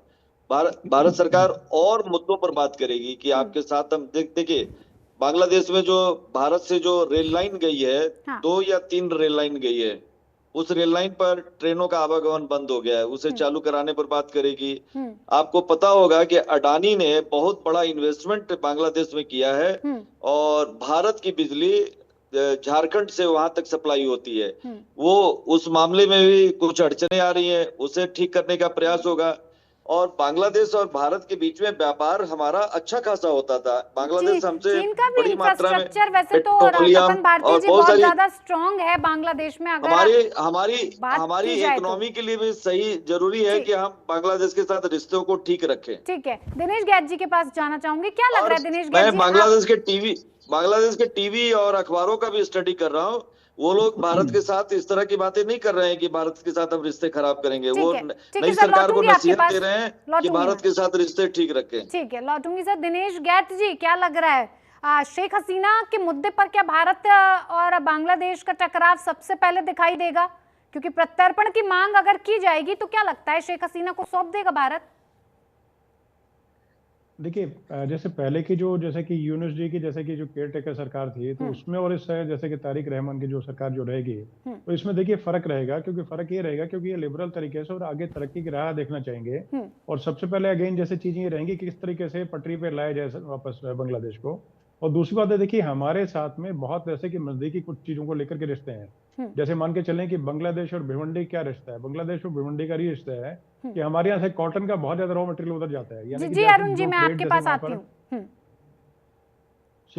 भारत सरकार और मुद्दों पर बात करेगी कि आपके साथ हम देखिए, बांग्लादेश में जो भारत से जो रेल लाइन गई है, 2 या 3 रेल लाइन गई है, उस रेल लाइन पर ट्रेनों का आवागमन बंद हो गया है, उसे चालू कराने पर बात करेगी। आपको पता होगा कि अडानी ने बहुत बड़ा इन्वेस्टमेंट बांग्लादेश में किया है, और भारत की बिजली झारखंड से वहां तक सप्लाई होती है। वो उस मामले में भी कुछ अड़चने आ रही हैं, उसे ठीक करने का प्रयास होगा। और बांग्लादेश और भारत के बीच में व्यापार हमारा अच्छा खासा होता था। बांग्लादेश हमसे बड़ी मात्रा में वैसे तो तपन भारती जी बहुत ज्यादा स्ट्रॉन्ग है बांग्लादेश में। अगर हमारी इकोनॉमी के लिए भी सही जरूरी है कि हम बांग्लादेश के साथ रिश्तों को ठीक रखें। ठीक है, दिनेश गैत जी के पास जाना चाहूंगी, क्या लग रहा है दिनेश गैत जी? मैं बांग्लादेश के टीवी और अखबारों का भी स्टडी कर रहा हूँ। वो लोग भारत के साथ इस तरह की बातें नहीं कर रहे हैं कि भारत के साथ हम रिश्ते खराब करेंगे। वो नई सरकार को नसीहत दे रहे हैं कि भारत के साथ रिश्ते ठीक रखें। ठीक है, लौटूंगी सर। दिनेश गैत जी, क्या लग रहा है शेख हसीना के मुद्दे पर क्या भारत और बांग्लादेश का टकराव सबसे पहले दिखाई देगा? क्योंकि प्रत्यर्पण की मांग अगर की जाएगी तो क्या लगता है शेख हसीना को सौंप देगा भारत? देखिए, जैसे पहले की जैसे कि यूनुस जी की जैसे कि जो केयर टेकर सरकार थी, तो उसमें और इस जैसे कि तारिक रहमान की जो सरकार जो रहेगी, तो इसमें देखिए फर्क रहेगा। क्योंकि फर्क ये रहेगा क्योंकि ये लिबरल तरीके से और आगे तरक्की की राह देखना चाहेंगे। और सबसे पहले अगेन जैसे चीजें ये रहेंगी कि किस तरीके से पटरी पे लाया जाए वापस बांग्लादेश को। और दूसरी बात है, देखिए हमारे साथ में बहुत ऐसे कि नजदीकी कुछ चीजों को लेकर के रिश्ते हैं। जैसे मान के चलें कि बांग्लादेश और भिवंडी क्या रिश्ता है, बांग्लादेश और भिवंडी का ये रिश्ता है कि हमारे यहाँ से कॉटन का बहुत ज्यादा रॉ मटेरियल उधर जाता है। जी अरुण जी, मैं आपके पास आती हूँ।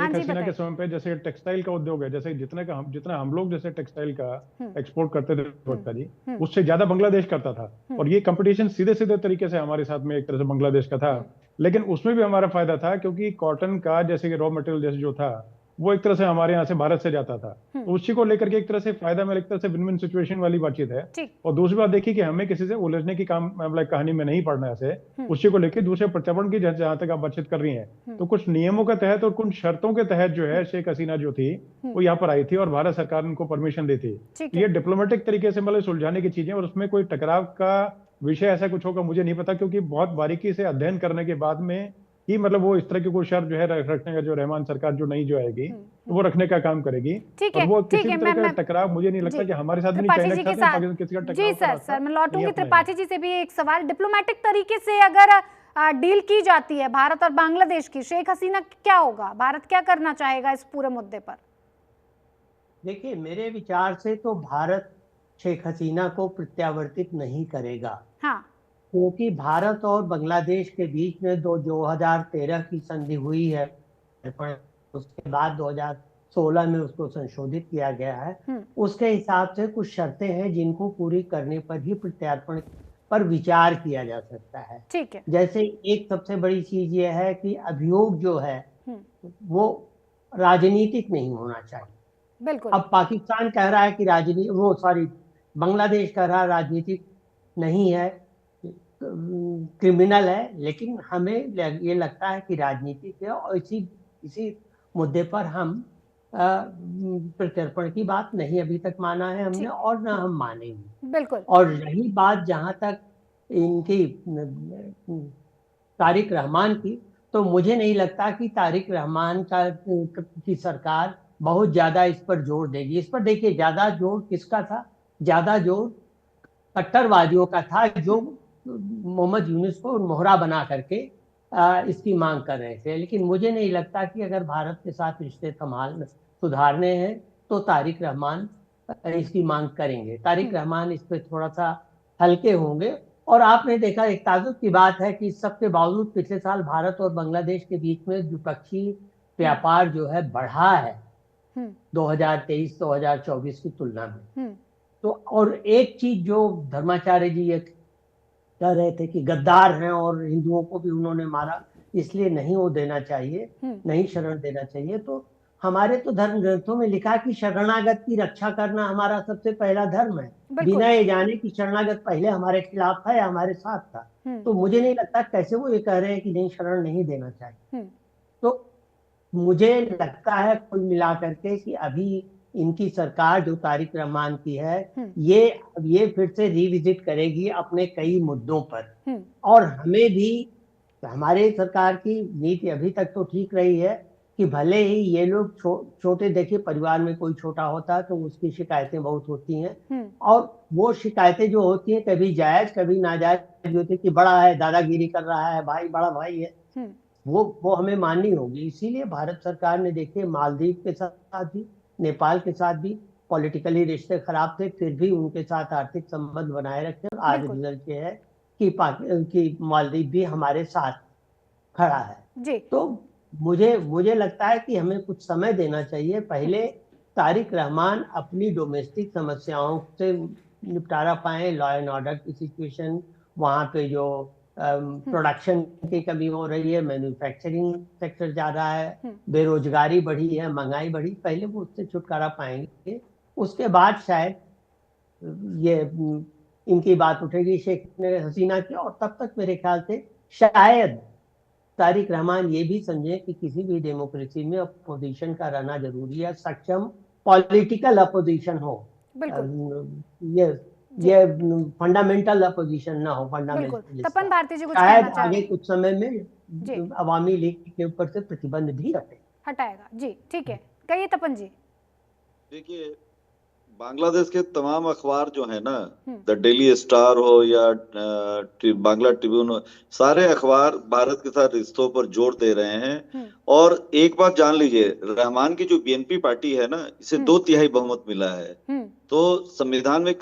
शेख हसीना के समय पे जैसे टेक्सटाइल का उद्योग है, जैसे जितना हम लोग जैसे टेक्सटाइल का एक्सपोर्ट करते थे वक्ता जी, उससे ज्यादा बांग्लादेश करता था। और ये कंपटीशन सीधे सीधे तरीके से हमारे साथ में एक तरह से बांग्लादेश का था, लेकिन उसमें भी हमारा फायदा था क्योंकि कॉटन का जैसे रॉ मटेरियल जैसे जो था वो एक तरह से हमारे यहाँ से भारत से जाता था, तो उसी को लेकर के एक तरह से फायदा में, एक तरह से विन विन सिचुएशन वाली बातचीत है। और दूसरी बात देखिए कि हमें किसी से उलझने की कहानी में नहीं पड़ना है, उसी को लेकर दूसरे प्रत्यर्पण की जहां तक आप बातचीत कर रही हैं, तो कुछ नियमों के तहत और कुछ शर्तों के तहत जो है शेख हसीना जो थी वो यहाँ पर आई थी और भारत सरकार उनको परमिशन दी थी। ये डिप्लोमेटिक तरीके से मतलब सुलझाने की चीजें, और उसमें कोई टकराव का विषय ऐसा कुछ होगा मुझे नहीं पता, क्योंकि बहुत बारीकी से अध्ययन करने के बाद में ही मतलब वो इस तरह की कोई शर्त जो है रखने का, जो रहमान सरकार जो नई जो आएगी वो रखने का काम करेगी। और वो किसी तरह का टकराव मुझे नहीं लगता कि हमारे साथ भी नहीं, चाइना के साथ किसी का टकराव। जी सर मैं लौटूंगी त्रिपाठी जी से भी एक सवाल। डिप्लोमेटिक तरीके से अगर डील की जाती है भारत और बांग्लादेश की, शेख हसीना क्या होगा, भारत क्या करना चाहेगा इस पूरे मुद्दे पर? देखिए, मेरे विचार से तो भारत शेख हसीना को प्रत्यावर्तित नहीं करेगा। हाँ, क्योंकि भारत और बांग्लादेश के बीच में 2013 की संधि हुई है, उसके बाद 2016 में उसको संशोधित किया गया है। उसके हिसाब से कुछ शर्तें हैं जिनको पूरी करने पर ही प्रत्यार्पण पर विचार किया जा सकता है। ठीक है। जैसे एक सबसे बड़ी चीज ये है कि अभियोग जो है वो राजनीतिक नहीं होना चाहिए। बिल्कुल। अब पाकिस्तान कह रहा है कि बांग्लादेश कह रहा है राजनीतिक नहीं है, क्रिमिनल है, लेकिन हमें ये लगता है कि राजनीतिक है, और इसी मुद्दे पर हम प्रत्यर्पण की बात नहीं अभी तक माना है हमने, और न हम मानेंगे। बिल्कुल। और रही बात जहां तक इनकी तारिक रहमान की, तो मुझे नहीं लगता कि तारिक रहमान की सरकार बहुत ज्यादा इस पर जोर देगी। इस पर देखिए, ज्यादा जोर किसका था? ज्यादा जोर कट्टरवादियों का था, जो मोहम्मद यूनुस को मोहरा बना करके इसकी मांग कर रहे थे। लेकिन मुझे नहीं लगता कि अगर भारत के साथ रिश्ते सुधारने हैं तो तारिक रहमान इसकी मांग करेंगे। तारिक रहमान इस पर थोड़ा सा हल्के होंगे। और आपने देखा, एक ताज्जुब की बात है कि इस सब के बावजूद पिछले साल भारत और बांग्लादेश के बीच में द्विपक्षीय व्यापार जो है बढ़ा है 2023-2024 की तुलना में। तो और एक चीज जो धर्माचार्य जी ये कह रहे थे कि गद्दार हैं और हिंदुओं को भी उन्होंने मारा, इसलिए नहीं वो देना चाहिए, नहीं शरण देना चाहिए। तो हमारे तो धर्म ग्रंथों में लिखा कि शरणागत की रक्षा करना हमारा सबसे पहला धर्म है, बिना ये जाने कि शरणागत पहले हमारे खिलाफ था या हमारे साथ था। तो मुझे नहीं लगता कैसे वो ये कह रहे हैं कि नहीं, शरण नहीं देना चाहिए। तो मुझे लगता है कुल मिला करके कि अभी इनकी सरकार जो तारिक रहमान की है, ये फिर से रिविजिट करेगी अपने कई मुद्दों पर। और हमें भी, हमारे सरकार की नीति अभी तक तो ठीक रही है कि भले ही ये लोग छोटे, देखिए परिवार में कोई छोटा होता है तो उसकी शिकायतें बहुत होती हैं, और वो शिकायतें जो होती हैं कभी जायज कभी नाजायज होती है कि बड़ा है, दादागिरी कर रहा है, भाई बड़ा भाई है, वो हमें माननी होगी। इसीलिए भारत सरकार ने, देखिए मालदीव के साथ भी, नेपाल के साथ भी पॉलिटिकली रिश्ते खराब थे, फिर भी उनके साथ आर्थिक संबंध बनाए रखे। आज रिजल्ट ये है कि मालदीव भी हमारे साथ खड़ा है जी। तो मुझे लगता है कि हमें कुछ समय देना चाहिए। पहले तारिक रहमान अपनी डोमेस्टिक समस्याओं से निपटारा पाए, लॉ एंड ऑर्डर की सिचुएशन, वहाँ पे जो प्रोडक्शन की कमी हो रही है, मैन्युफैक्चरिंग सेक्टर जा रहा है, बेरोजगारी बढ़ी है, महंगाई बढ़ी, पहले वो उससे छुटकारा पाएंगे, उसके बाद शायद ये इनकी बात उठेगी शेख हसीना की। और तब तक मेरे ख्याल से शायद तारिक रहमान ये भी समझे कि किसी भी डेमोक्रेसी में अपोजिशन का रहना जरूरी है, सक्षम पॉलिटिकल अपोजिशन हो, ये फंडामेंटल अपोजिशन ना हो, फंडामेंटल। तपन भारती जी कुछ शायद आगे कुछ समय में अवामी लीग के ऊपर से प्रतिबंध भी हटाएगा जी। ठीक है, कहिए तपन जी। देखिए, बांग्लादेश के तमाम अखबार जो है ना, द डेली स्टार हो या बांग्ला ट्रिब्यून हो, सारे अखबार भारत के साथ रिश्तों पर जोर दे रहे हैं। और एक बात जान लीजिए, रहमान की जो बीएनपी पार्टी है ना, इसे 2/3 बहुमत मिला है। तो संविधान में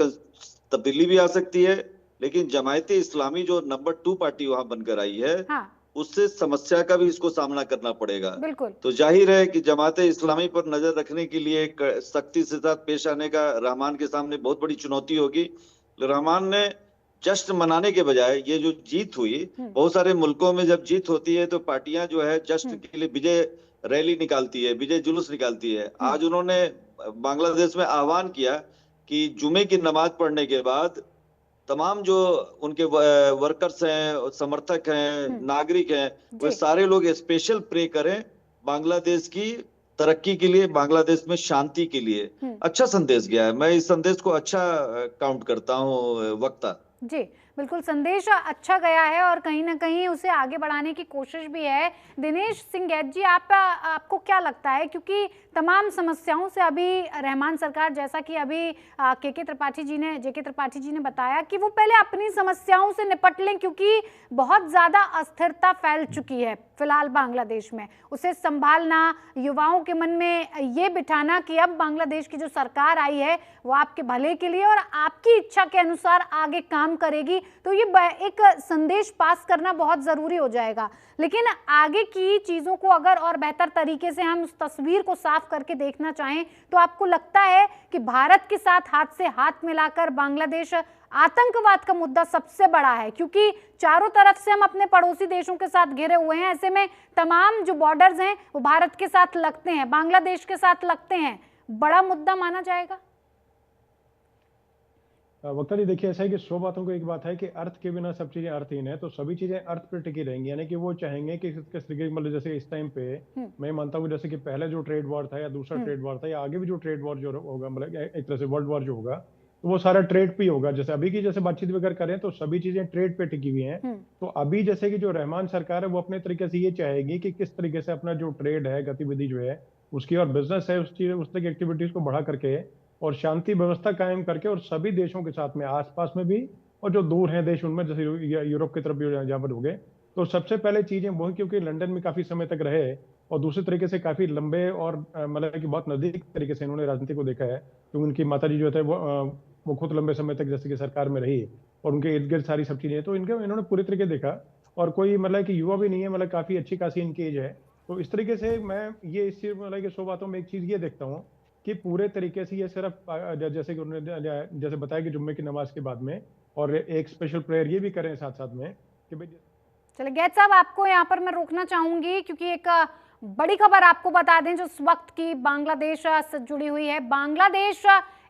तब्दीली भी आ सकती है, लेकिन जमायते इस्लामी जो नंबर 2 पार्टी वहां बनकर आई है, उससे समस्या का भी इसको सामना करना पड़ेगा। बिल्कुल। तो जाहिर है कि जमाते इस्लामी पर नजर रखने के लिए सख्ती से साथ पेश आने का रहमान के सामने बहुत बड़ी चुनौती होगी। रहमान ने जश्न मनाने के बजाय ये जो जीत हुई, बहुत सारे मुल्कों में जब जीत होती है तो पार्टियां जो है जश्न के लिए विजय रैली निकालती है, विजय जुलूस निकालती है। आज उन्होंने बांग्लादेश में आह्वान किया कि जुमे की नमाज पढ़ने के बाद तमाम जो उनके वर्कर्स हैं, समर्थक हैं, नागरिक हैं, वे सारे लोग स्पेशल प्रे करें बांग्लादेश की तरक्की के लिए, बांग्लादेश में शांति के लिए। अच्छा संदेश गया है, मैं इस संदेश को अच्छा काउंट करता हूँ वक्ता। जी बिल्कुल, संदेश अच्छा गया है और कहीं ना कहीं उसे आगे बढ़ाने की कोशिश भी है। दिनेश सिंह गैत जी, आपको क्या लगता है, क्योंकि तमाम समस्याओं से अभी रहमान सरकार, जैसा कि अभी जेके त्रिपाठी जी ने बताया कि वो पहले अपनी समस्याओं से निपट लें, क्योंकि बहुत ज़्यादा अस्थिरता फैल चुकी है फिलहाल बांग्लादेश में। उसे संभालना, युवाओं के मन में ये बिठाना कि अब बांग्लादेश की जो सरकार आई है वो आपके भले के लिए और आपकी इच्छा के अनुसार आगे काम करेगी, तो ये एक संदेश पास करना बहुत ज़रूरी हो जाएगा। लेकिन आगे की चीज़ों को अगर और बेहतर तरीके से हम उस तस्वीर को साफ करके देखना चाहें, तो आपको लगता है कि भारत के साथ हाथ से हाथ मिलाकर बांग्लादेश, आतंकवाद का मुद्दा सबसे बड़ा है, क्योंकि चारों तरफ से हम अपने पड़ोसी देशों के साथ घिरे हुए हैं। ऐसे में तमाम जो बॉर्डर्स हैं वो भारत के साथ लगते हैं, बांग्लादेश के साथ लगते हैं, बड़ा मुद्दा माना जाएगा। वक्ता जी देखिए, ऐसा है कि 100 बातों को एक बात है कि अर्थ के बिना सब चीजें अर्थहीन है, तो सभी चीजें अर्थ पर टिकी रहेंगी। यानी कि वो चाहेंगे कि किस तरीके, मतलब जैसे इस टाइम पे मैं मानता हूँ जैसे कि पहले जो ट्रेड वॉर था या दूसरा ट्रेड वॉर था या आगे भी जो ट्रेड वॉर जो होगा, मतलब एक तरह से वर्ल्ड वॉर जो होगा, तो वो सारा ट्रेड पे ही होगा। जैसे अभी की जैसे बातचीत अगर करें तो सभी चीजें ट्रेड पे टिकी हुई हैं। तो अभी जैसे कि जो रहमान सरकार है वो अपने तरीके से ये चाहेगी कि किस तरीके से अपना जो ट्रेड है, गतिविधि जो है उसकी और बिजनेस है, उस तरह की एक्टिविटीज को बढ़ा करके और शांति व्यवस्था कायम करके, और सभी देशों के साथ में आसपास में भी और जो दूर हैं देश उनमें, जैसे यूरोप की तरफ भी जहाँ पर हो गए, तो सबसे पहले चीजें वो, क्योंकि लंदन में काफी समय तक रहे और दूसरे तरीके से काफी लंबे और मतलब कि बहुत नजदीक तरीके से इन्होंने राजनीति को देखा है, क्योंकि उनकी माता जी जो थे वो खुद लंबे समय तक जैसे कि सरकार में रही और उनके इर्द गिर्द सारी सब चीजें, तो इन्होंने पूरी तरीके देखा। और कोई मतलब कि युवा भी नहीं है, मतलब काफी अच्छी खासी इनकी एज है। तो इस तरीके से मैं ये इस मतलब कि 100 बातों में एक चीज ये देखता हूँ कि पूरे तरीके से ये सिर्फ जैसे कि उन्होंने जैसे बताया कि जुम्मे की नमाज के बाद में और एक स्पेशल प्रेयर ये भी करें साथ साथ में कि भाई। चलिए गैत साहब, आपको यहाँ पर मैं रोकना चाहूंगी क्योंकि एक बड़ी खबर आपको बता दें जो इस वक्त की बांग्लादेश से जुड़ी हुई है। बांग्लादेश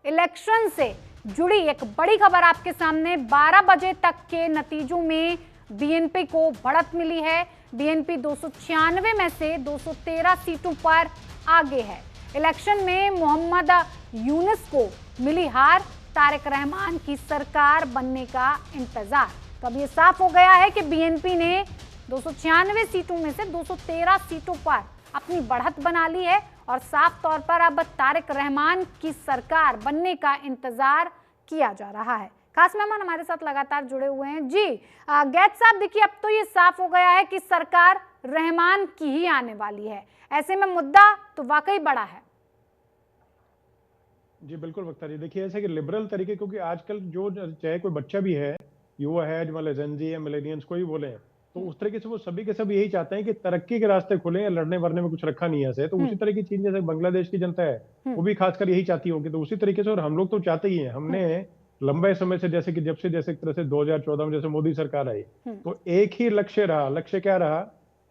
इलेक्शन से जुड़ी एक बड़ी खबर आपके सामने। 12 बजे तक के नतीजों में बीएनपी को बढ़त मिली है। बीएनपी 296 में से 213 सीटों पर आगे है। इलेक्शन में मोहम्मद यूनुस को मिली हार, तारिक रहमान की सरकार बनने का इंतजार। तो अब ये साफ हो गया है कि बीएनपी ने 296 सीटों में से 213 सीटों पर अपनी बढ़त बना ली है और साफ तौर पर अब तारिक रहमान की सरकार बनने का इंतजार किया जा रहा है। खास मेहमान हमारे साथ लगातार जुड़े हुए हैं। जी गैत साहब, देखिए अब तो ये साफ हो गया है कि सरकार रहमान की ही आने वाली है। ऐसे में मुद्दा तो वाकई बड़ा है। जी बिल्कुल वक्ता जी, देखिए ऐसे कि लिबरल तरीके, क्योंकि आजकल जो चाहे कोई बच्चा भी है, युवा है, मतलब जेनजी है, मिलेनियंस, कोई बोले, तो उस तरीके से वो सभी के सब यही चाहते हैं कि तरक्की के रास्ते खुले या लड़ने वरने में कुछ रखा नहीं है ऐसे। तो उसी तरह की चीज जैसे बांग्लादेश की जनता है वो भी खासकर यही चाहती होगी, तो उसी तरीके से, और हम लोग तो चाहते ही हैं। हमने लंबे समय से जैसे कि जब से जैसे एक तरह से 2014 में जैसे मोदी सरकार आई, तो एक ही लक्ष्य रहा। लक्ष्य क्या रहा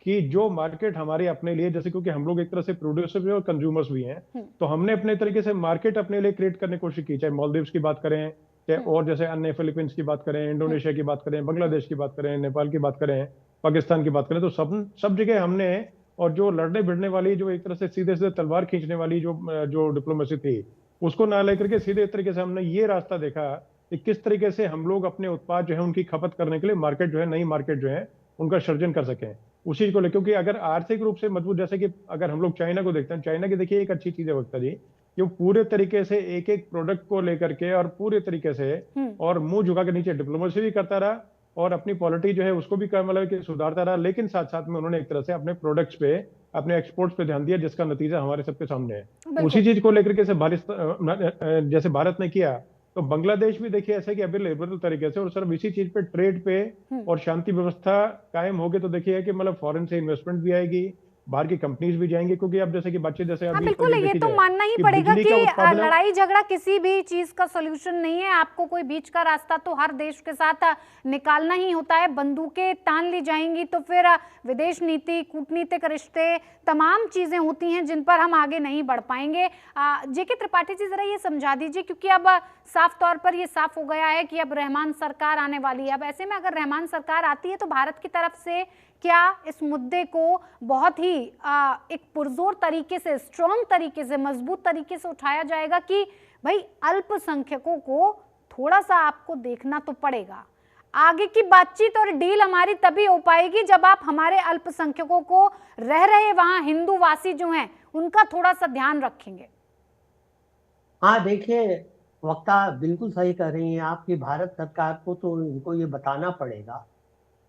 कि जो मार्केट हमारे अपने लिए, जैसे क्योंकि हम लोग एक तरह से प्रोड्यूसर भी और कंज्यूमर्स भी हैं, तो हमने अपने तरीके से मार्केट अपने लिए क्रिएट करने की कोशिश की। चाहे मालदीव्स की बात करें, चाहे और जैसे अन्य फिलीपींस की बात करें, इंडोनेशिया की बात करें, बांग्लादेश की बात करें, नेपाल की बात करें, पाकिस्तान की बात करें, तो सब जगह हमने, और जो लड़ने भिड़ने वाली, जो एक तरह से सीधे सीधे तलवार खींचने वाली जो डिप्लोमेसी थी, उसको ना लेकर के सीधे तरीके से हमने ये रास्ता देखा कि किस तरीके से हम लोग अपने उत्पाद जो है उनकी खपत करने के लिए मार्केट जो है, नई मार्केट जो है उनका सृजन कर सकें उसी को लेकर। क्योंकि अगर आर्थिक रूप से मजबूत, जैसे कि अगर हम लोग चाइना को देखते हैं, चाइना की देखिए एक अच्छी चीज है वक्ता जी, कि वो पूरे तरीके से एक एक प्रोडक्ट को लेकर के और पूरे तरीके से और मुंह झुका के नीचे डिप्लोमेसी भी करता रहा और अपनी पॉलिटी जो है उसको भी मतलब कि सुधारता रहा, लेकिन साथ साथ में उन्होंने एक तरह से अपने प्रोडक्ट्स पे, अपने एक्सपोर्ट्स पे ध्यान दिया, जिसका नतीजा हमारे सबके सामने है। उसी चीज को लेकर के जैसे भारत ने किया तो बांग्लादेश भी देखिए ऐसा कि अभी लिबरल तरीके से और सिर्फ इसी चीज पे ट्रेड पे और शांति व्यवस्था कायम होगी तो देखिए कि मतलब फॉरेन से इन्वेस्टमेंट भी आएगी, बाहर की कंपनीज भी जाएंगी, क्योंकि अब जैसे कि बच्चे जैसे हाँ अभी बिल्कुल, ये देखी तो जाए मानना ही कि पड़ेगा बिजली कि का उत्पादन लड़ाई झगड़ा किसी भी चीज का सॉल्यूशन नहीं है। आपको कोई बीच का रास्ता तो हर देश के साथ निकालना ही होता है। बंदूकें तान ली जाएंगी तो फिर विदेश नीति, कूटनीतिक रिश्ते, तमाम चीजें होती हैं जिन पर हम आगे नहीं बढ़ पाएंगे। जेके त्रिपाठी जी जरा ये समझा दीजिए, क्योंकि अब साफ तौर पर ये साफ हो गया है कि अब रहमान सरकार आने वाली है। अब ऐसे में अगर रहमान सरकार आती है तो भारत की तरफ से क्या इस मुद्दे को बहुत ही एक पुरजोर तरीके से, स्ट्रॉन्ग तरीके से, मजबूत तरीके से उठाया जाएगा कि भाई अल्पसंख्यकों को थोड़ा सा आपको देखना तो पड़ेगा। आगे की बातचीत और डील हमारी तभी हो पाएगी जब आप हमारे अल्पसंख्यकों को, रह रहे वहां हिंदू वासी जो हैं, उनका थोड़ा सा ध्यान रखेंगे। हाँ देखिए, वक्ता बिल्कुल सही कह रही हैं आप कि भारत सरकार को तो इनको ये बताना पड़ेगा,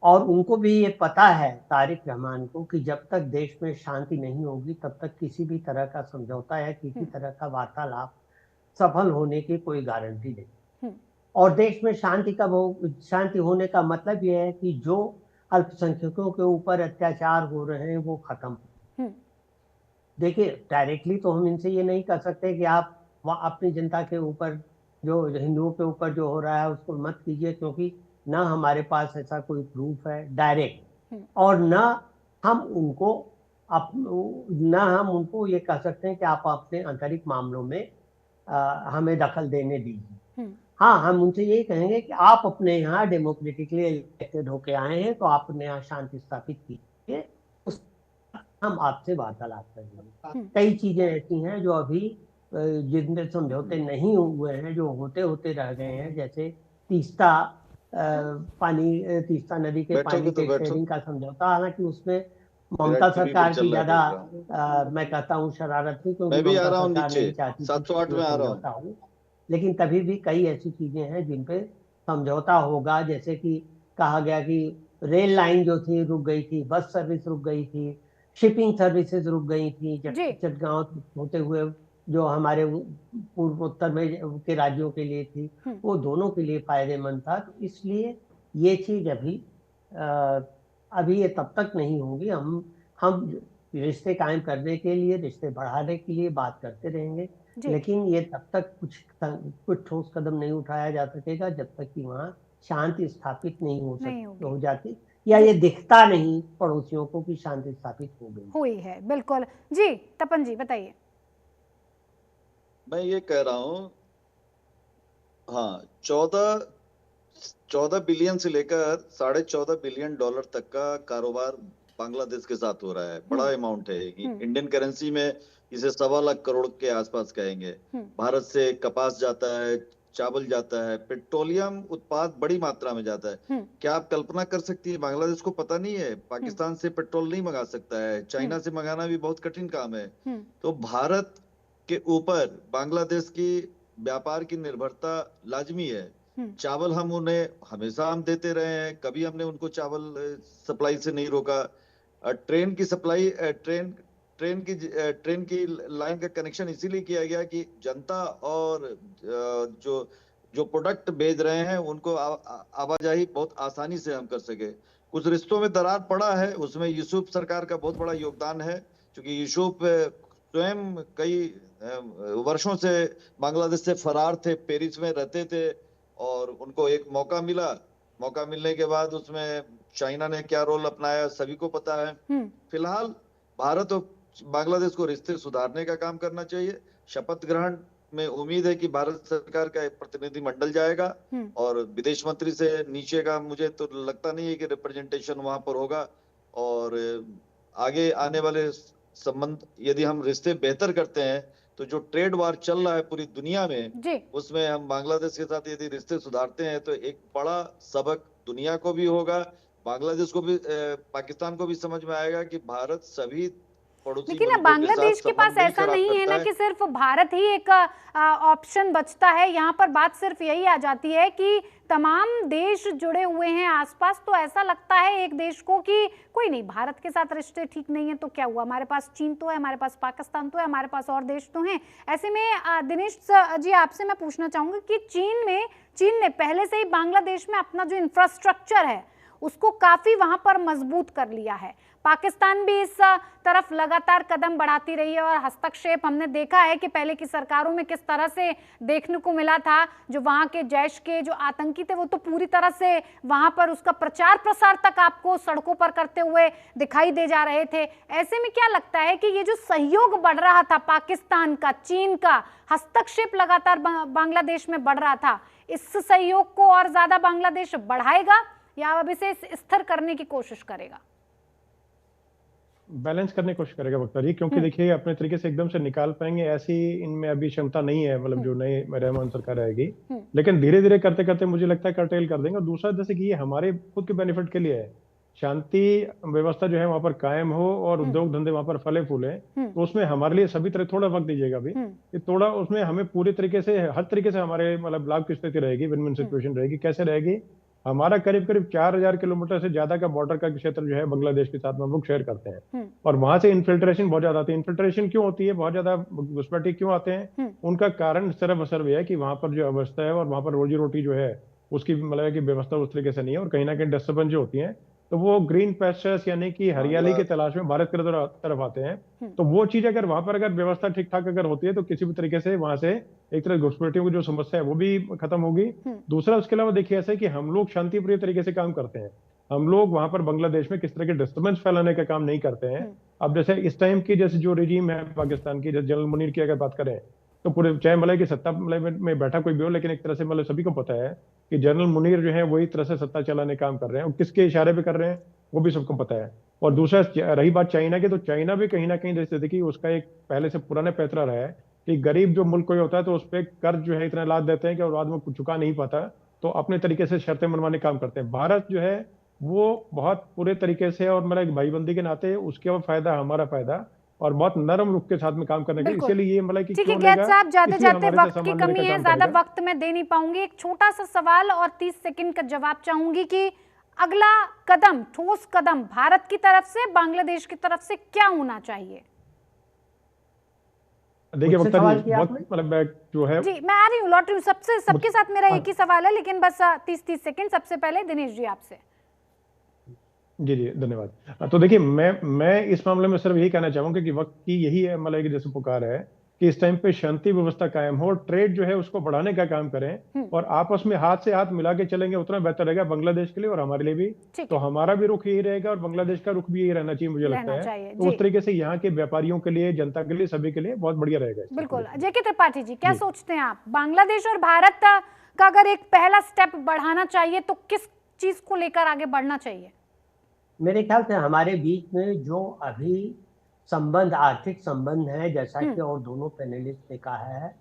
और उनको भी ये पता है, तारिक रहमान को, कि जब तक देश में शांति नहीं होगी तब तक किसी भी तरह का समझौता या किसी तरह का वार्तालाप सफल होने की कोई गारंटी नहीं। और देश में शांति होने का मतलब ये है कि जो अल्पसंख्यकों के ऊपर अत्याचार हो रहे हैं वो खत्म। देखिए, डायरेक्टली तो हम इनसे ये नहीं कह सकते कि आप अपनी जनता के ऊपर, जो हिंदुओं के ऊपर जो हो रहा है उसको मत कीजिए, क्योंकि ना हमारे पास ऐसा कोई प्रूफ है डायरेक्ट, और ना हम उनको ये कह सकते हैं कि आप अपने आंतरिक मामलों में हमें दखल देने दीजिए। हाँ, हम उनसे यही कहेंगे कि आप अपने यहाँ डेमोक्रेटिकली इलेक्टेड होके आए हैं तो आप अपने यहाँ शांति स्थापित कीजिए, हम आपसे वार्तालाप करेंगे। कई चीजें ऐसी हैं जो अभी जिनमें समझौते नहीं हुए हैं, जो होते होते रह गए हैं, जैसे तीस्ता नदी के पानी के शेयरिंग का समझौता। हालांकि उसमें ममता सरकार की ज्यादा मैं कहता हूँ शरारत थी, क्योंकि ममता सरकार नहीं चाहती 708 में आ रहा हूँ। हो, लेकिन तभी भी कई ऐसी चीजें हैं जिन पे समझौता होगा। जैसे कि कहा गया कि रेल लाइन जो थी रुक गई थी, बस सर्विस रुक गई थी, शिपिंग सर्विसेज रुक गई थी चटगांव होते हुए, जो हमारे पूर्वोत्तर में के राज्यों के लिए थी, वो दोनों के लिए फायदेमंद था। तो इसलिए ये चीज अभी ये तब तक नहीं होगी। हम रिश्ते कायम करने के लिए, रिश्ते बढ़ाने के लिए बात करते रहेंगे, लेकिन ये तब तक कुछ ठोस कदम नहीं उठाया जा सकेगा जब तक कि वहाँ शांति स्थापित नहीं हो जाती, या ये दिखता नहीं पड़ोसियों को कि शांति स्थापित हो गई हुई है। बिल्कुल जी, तपन जी बताइए। मैं ये कह रहा हूँ, हाँ, 14 बिलियन से लेकर $14.5 बिलियन तक का कारोबार बांग्लादेश के साथ हो रहा है। बड़ा अमाउंट है। इंडियन करेंसी में इसे 1.25 लाख करोड़ के आसपास कहेंगे। भारत से कपास जाता है, चावल जाता है, पेट्रोलियम उत्पाद बड़ी मात्रा में जाता है। क्या आप कल्पना कर सकती है, बांग्लादेश को पता नहीं है, पाकिस्तान से पेट्रोल नहीं मंगा सकता है, चाइना से मंगाना भी बहुत कठिन काम है। तो भारत के ऊपर बांग्लादेश की व्यापार की निर्भरता लाजमी है। चावल हम उन्हें हमेशा देते रहे हैं, कभी हमने उनको चावल सप्लाई से नहीं रोका। ट्रेन की सप्लाई, ट्रेन की लाइन का कनेक्शन इसीलिए किया गया कि जनता और जो प्रोडक्ट भेज रहे हैं उनको आवाजाही बहुत आसानी से हम कर सके। कुछ रिश्तों में दरार पड़ा है, उसमें यूसुफ सरकार का बहुत बड़ा योगदान है, क्योंकि यूसुफ स्वयं कई वर्षों से बांग्लादेश से फरार थे, पेरिस में रहते थे, और उनको एक मौका मिला। मौका मिलने के बाद उसमें चाइना ने क्या रोल अपनाया सभी को पता है। फिलहाल भारत और बांग्लादेश को रिश्ते सुधारने का काम करना चाहिए। शपथ ग्रहण में उम्मीद है कि भारत सरकार का एक प्रतिनिधि मंडल जाएगा, और विदेश मंत्री से नीचे का मुझे तो लगता नहीं है कि रिप्रेजेंटेशन वहां पर होगा। और आगे आने वाले संबंध, यदि हम रिश्ते बेहतर करते हैं तो जो ट्रेड वार चल रहा है पूरी दुनिया में, उसमें हम बांग्लादेश के साथ यदि रिश्ते सुधारते हैं तो एक बड़ा सबक दुनिया को भी होगा, बांग्लादेश को भी, पाकिस्तान को भी समझ में आएगा कि भारत सभी लेकिन अब बांग्लादेश के पास ऐसा नहीं है ना कि सिर्फ भारत ही एक ऑप्शन बचता है। यहाँ पर बात सिर्फ यही आ जाती है कि तमाम देश जुड़े हुए हैं आसपास, तो ऐसा लगता है एक देश को कि कोई नहीं, भारत के साथ रिश्ते ठीक नहीं है तो क्या हुआ, हमारे पास चीन तो है, हमारे पास पाकिस्तान तो है, हमारे पास और देश तो हैं। ऐसे में दिनेश जी आपसे मैं पूछना चाहूंगी कि चीन ने पहले से ही बांग्लादेश में अपना जो इंफ्रास्ट्रक्चर है उसको काफी वहां पर मजबूत कर लिया है। पाकिस्तान भी इस तरफ लगातार कदम बढ़ाती रही है और हस्तक्षेप हमने देखा है कि पहले की सरकारों में किस तरह से देखने को मिला था। जो वहां के जैश के जो आतंकी थे वो तो पूरी तरह से वहां पर उसका प्रचार प्रसार तक आपको सड़कों पर करते हुए दिखाई दे जा रहे थे। ऐसे में क्या लगता है कि ये जो सहयोग बढ़ रहा था पाकिस्तान का, चीन का, हस्तक्षेप लगातार बांग्लादेश में बढ़ रहा था, इस सहयोग को और ज्यादा बांग्लादेश बढ़ाएगा या अब इसे स्थिर करने की कोशिश करेगा? बैलेंस करने की कोशिश करेगा बख्तर जी, क्योंकि देखिए अपने तरीके से एकदम से निकाल पाएंगे ऐसी इनमें अभी क्षमता नहीं है, मतलब जो नई रहमान सरकार आएगी, लेकिन धीरे धीरे करते करते मुझे लगता है कर्टेल कर देंगे। और दूसरा जैसे कि ये हमारे खुद के बेनिफिट के लिए है, शांति व्यवस्था जो है वहां पर कायम हो और उद्योग धंधे वहां पर फले फूले, तो उसमें हमारे लिए सभी तरह थोड़ा वक्त दीजिएगा अभी कि थोड़ा उसमें हमें पूरी तरीके से हर तरीके से हमारे मतलब लाभ की स्थिति रहेगी, विन विन सिचुएशन रहेगी। कैसे रहेगी? हमारा करीब करीब 4000 किलोमीटर से ज्यादा का बॉर्डर का क्षेत्र जो है बांग्लादेश के साथ में हम लोग शेयर करते हैं, और वहां से इन्फिल्ट्रेशन बहुत ज्यादा आती है। इन्फिल्ट्रेशन क्यों होती है, बहुत ज्यादा घुसपैठी क्यों आते हैं? उनका कारण सिर्फ असर यह है कि वहां पर जो अवस्था है और वहां पर रोजी रोटी जो है उसकी मतलब की व्यवस्था उस तरीके से नहीं है, और कहीं ना कहीं डिस्टर्बेंस जो होती है तो वो ग्रीन पैस्चर्स यानी कि हरियाली की तलाश में भारत की तरफ आते हैं। तो वो चीज अगर वहां पर अगर व्यवस्था ठीक ठाक अगर होती है तो किसी भी तरीके से वहां से एक तरह घुसपैठियों की जो समस्या है वो भी खत्म होगी। दूसरा उसके अलावा देखिए ऐसा है कि हम लोग शांतिप्रिय तरीके से काम करते हैं, हम लोग वहां पर बांग्लादेश में किस तरह के डिस्टर्बेंस फैलाने का काम नहीं करते हैं। अब जैसे इस टाइम की जैसे जो रिजीम है पाकिस्तान की, जैसे जनरल मुनीर की अगर बात करें तो पूरे चाहे मतलब की सत्ता में बैठा कोई भी हो, लेकिन एक तरह से मतलब सभी को पता है कि जनरल मुनीर जो है वही तरह से सत्ता चलाने काम कर रहे हैं, और किसके इशारे पे कर रहे हैं वो भी सबको पता है। और दूसरा रही बात चाइना की, तो चाइना भी कहीं ना कहीं जैसे देखिए उसका एक पहले से पुराना पैतरा रहा है कि गरीब जो मुल्क कोई होता है तो उस पर कर्ज जो है इतना लाद देते हैं कि और बाद में चुका नहीं पाता, तो अपने तरीके से शर्तें मनवाने काम करते हैं। भारत जो है वो बहुत पूरे तरीके से और मतलब भाईबंदी के नाते उसके फायदा हमारा फायदा और बहुत नरम रुख के साथ में काम करने के, इसीलिए ये मतलब कि ठीक है गैद साहब, जाते जाते वक्त की कमी है, ज्यादा वक्त मैं दे नहीं पाऊंगी। एक छोटा सा सवाल और 30 सेकंड का जवाब चाहूंगी कि अगला कदम, ठोस कदम भारत की तरफ से, बांग्लादेश की तरफ से क्या होना चाहिए? देखिए बहुत मतलब जो है जी मैं आ रही हूँ, लौट रही हूँ, सबके साथ मेरा एक ही सवाल है, लेकिन बस 30 सेकंड। सबसे पहले दिनेश जी आपसे। जी धन्यवाद। तो देखिए मैं इस मामले में सिर्फ यही कहना चाहूंगा कि वक्त की यही है मतलब कि जैसे पुकार है कि इस टाइम पे शांति व्यवस्था कायम हो, ट्रेड जो है उसको बढ़ाने का काम करें, और आपस में हाथ से हाथ मिला के चलेंगे उतना बेहतर रहेगा बांग्लादेश के लिए और हमारे लिए भी। तो हमारा भी रुख यही रहेगा और बांग्लादेश का रुख भी यही रहना चाहिए, मुझे लगता है। तो उस तरीके से यहाँ के व्यापारियों के लिए, जनता के लिए, सभी के लिए बहुत बढ़िया रहेगा। बिल्कुल। जेके त्रिपाठी जी क्या सोचते हैं आप, बांग्लादेश और भारत का अगर एक पहला स्टेप बढ़ाना चाहिए तो किस चीज को लेकर आगे बढ़ना चाहिए? मेरे ख्याल से हमारे बीच में जो अभी संबंध, आर्थिक संबंध है, जैसा कि और दोनों पैनलिस्ट ने कहा है,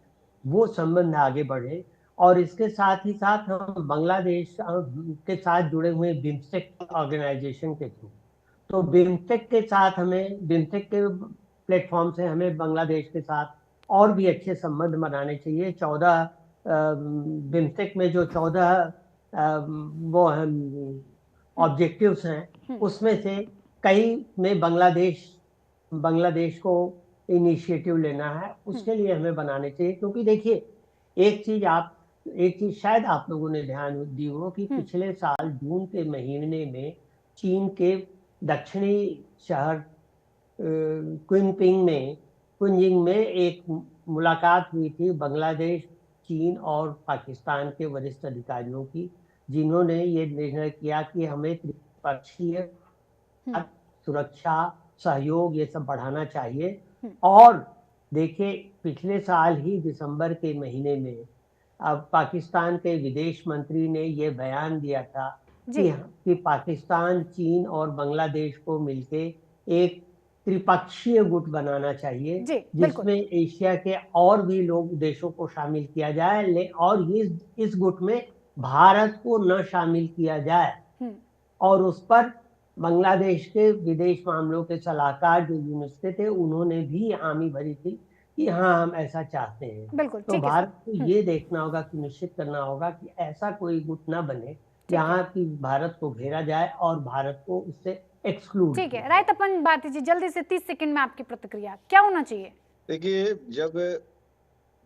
वो संबंध आगे बढ़े। और इसके साथ ही साथ हम बांग्लादेश के साथ जुड़े हुए बिम्स्टेक ऑर्गेनाइजेशन के थ्रू, तो बिम्स्टेक के साथ हमें, बिम्स्टेक के प्लेटफॉर्म से हमें बांग्लादेश के साथ और भी अच्छे संबंध बनाने चाहिए। 14 बिम्स्टेक में जो 14 वो ऑब्जेक्टिव्स हैं उसमें से कई में बांग्लादेश को इनिशिएटिव लेना है, उसके लिए हमें बनाने चाहिए। क्योंकि देखिए एक चीज शायद आप लोगों ने ध्यान दी हो कि पिछले साल जून के महीने में चीन के दक्षिणी शहर कुंजिंग में एक मुलाकात हुई थी बांग्लादेश, चीन और पाकिस्तान के वरिष्ठ अधिकारियों की, जिन्होंने ये निर्णय किया कि हमें त्रिपक्षीय सुरक्षा सहयोग ये सब बढ़ाना चाहिए। और देखिए पिछले साल ही दिसंबर के महीने में अब पाकिस्तान के विदेश मंत्री ने ये बयान दिया था कि पाकिस्तान, चीन और बांग्लादेश को मिलके एक त्रिपक्षीय गुट बनाना चाहिए, जिसमें एशिया के और भी देशों को शामिल किया जाए, और इस गुट में भारत को न शामिल किया जाए। और उस पर बांग्लादेश के विदेश मामलों के सलाहकार जो यूनुस थे उन्होंने भी हामी भरी थी कि हाँ हम ऐसा चाहते हैं। बिल्कुल, तो भारत को ये देखना होगा, सुनिश्चित करना होगा कि ऐसा कोई गुट ना बने जहाँ की भारत को घेरा जाए और भारत को उससे एक्सक्लूड। ठीक है, रायतपन भारती जी, जल्दी से 30 सेकंड में आपकी प्रतिक्रिया, क्या होना चाहिए? देखिए,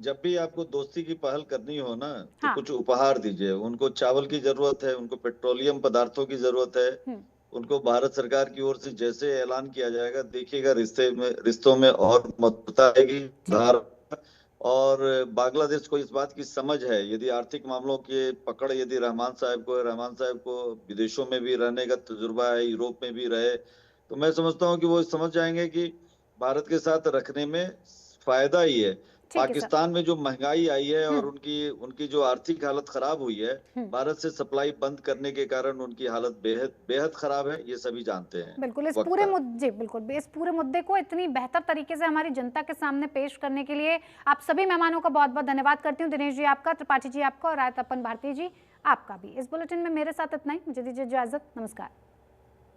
जब भी आपको दोस्ती की पहल करनी हो ना, तो हाँ। कुछ उपहार दीजिए। उनको चावल की जरूरत है, उनको पेट्रोलियम पदार्थों की जरूरत है, उनको भारत सरकार की ओर से जैसे ऐलान किया जाएगा, देखिएगा रिश्तों में और मधुरता आएगी। और बांग्लादेश को इस बात की समझ है, यदि आर्थिक मामलों की पकड़ यदि रहमान साहब को विदेशों में भी रहने का तजुर्बा है, यूरोप में भी रहे, तो मैं समझता हूँ कि वो समझ जाएंगे कि भारत के साथ रखने में फायदा ही है। पाकिस्तान में जो महंगाई आई है और उनकी जो आर्थिक हालत खराब हुई है, भारत से सप्लाई बंद करने के कारण उनकी हालत बेहद खराब है, ये सभी जानते हैं। बिल्कुल, इस पूरे मुद्दे को इतनी बेहतर तरीके से हमारी जनता के सामने पेश करने के लिए आप सभी मेहमानों का बहुत बहुत धन्यवाद करती हूँ। दिनेश जी आपका, त्रिपाठी जी आपका और रायतपन भारती जी आपका भी। इस बुलेटिन में मेरे साथ इतना ही, मुझे दीजिए इजाजत, नमस्कार।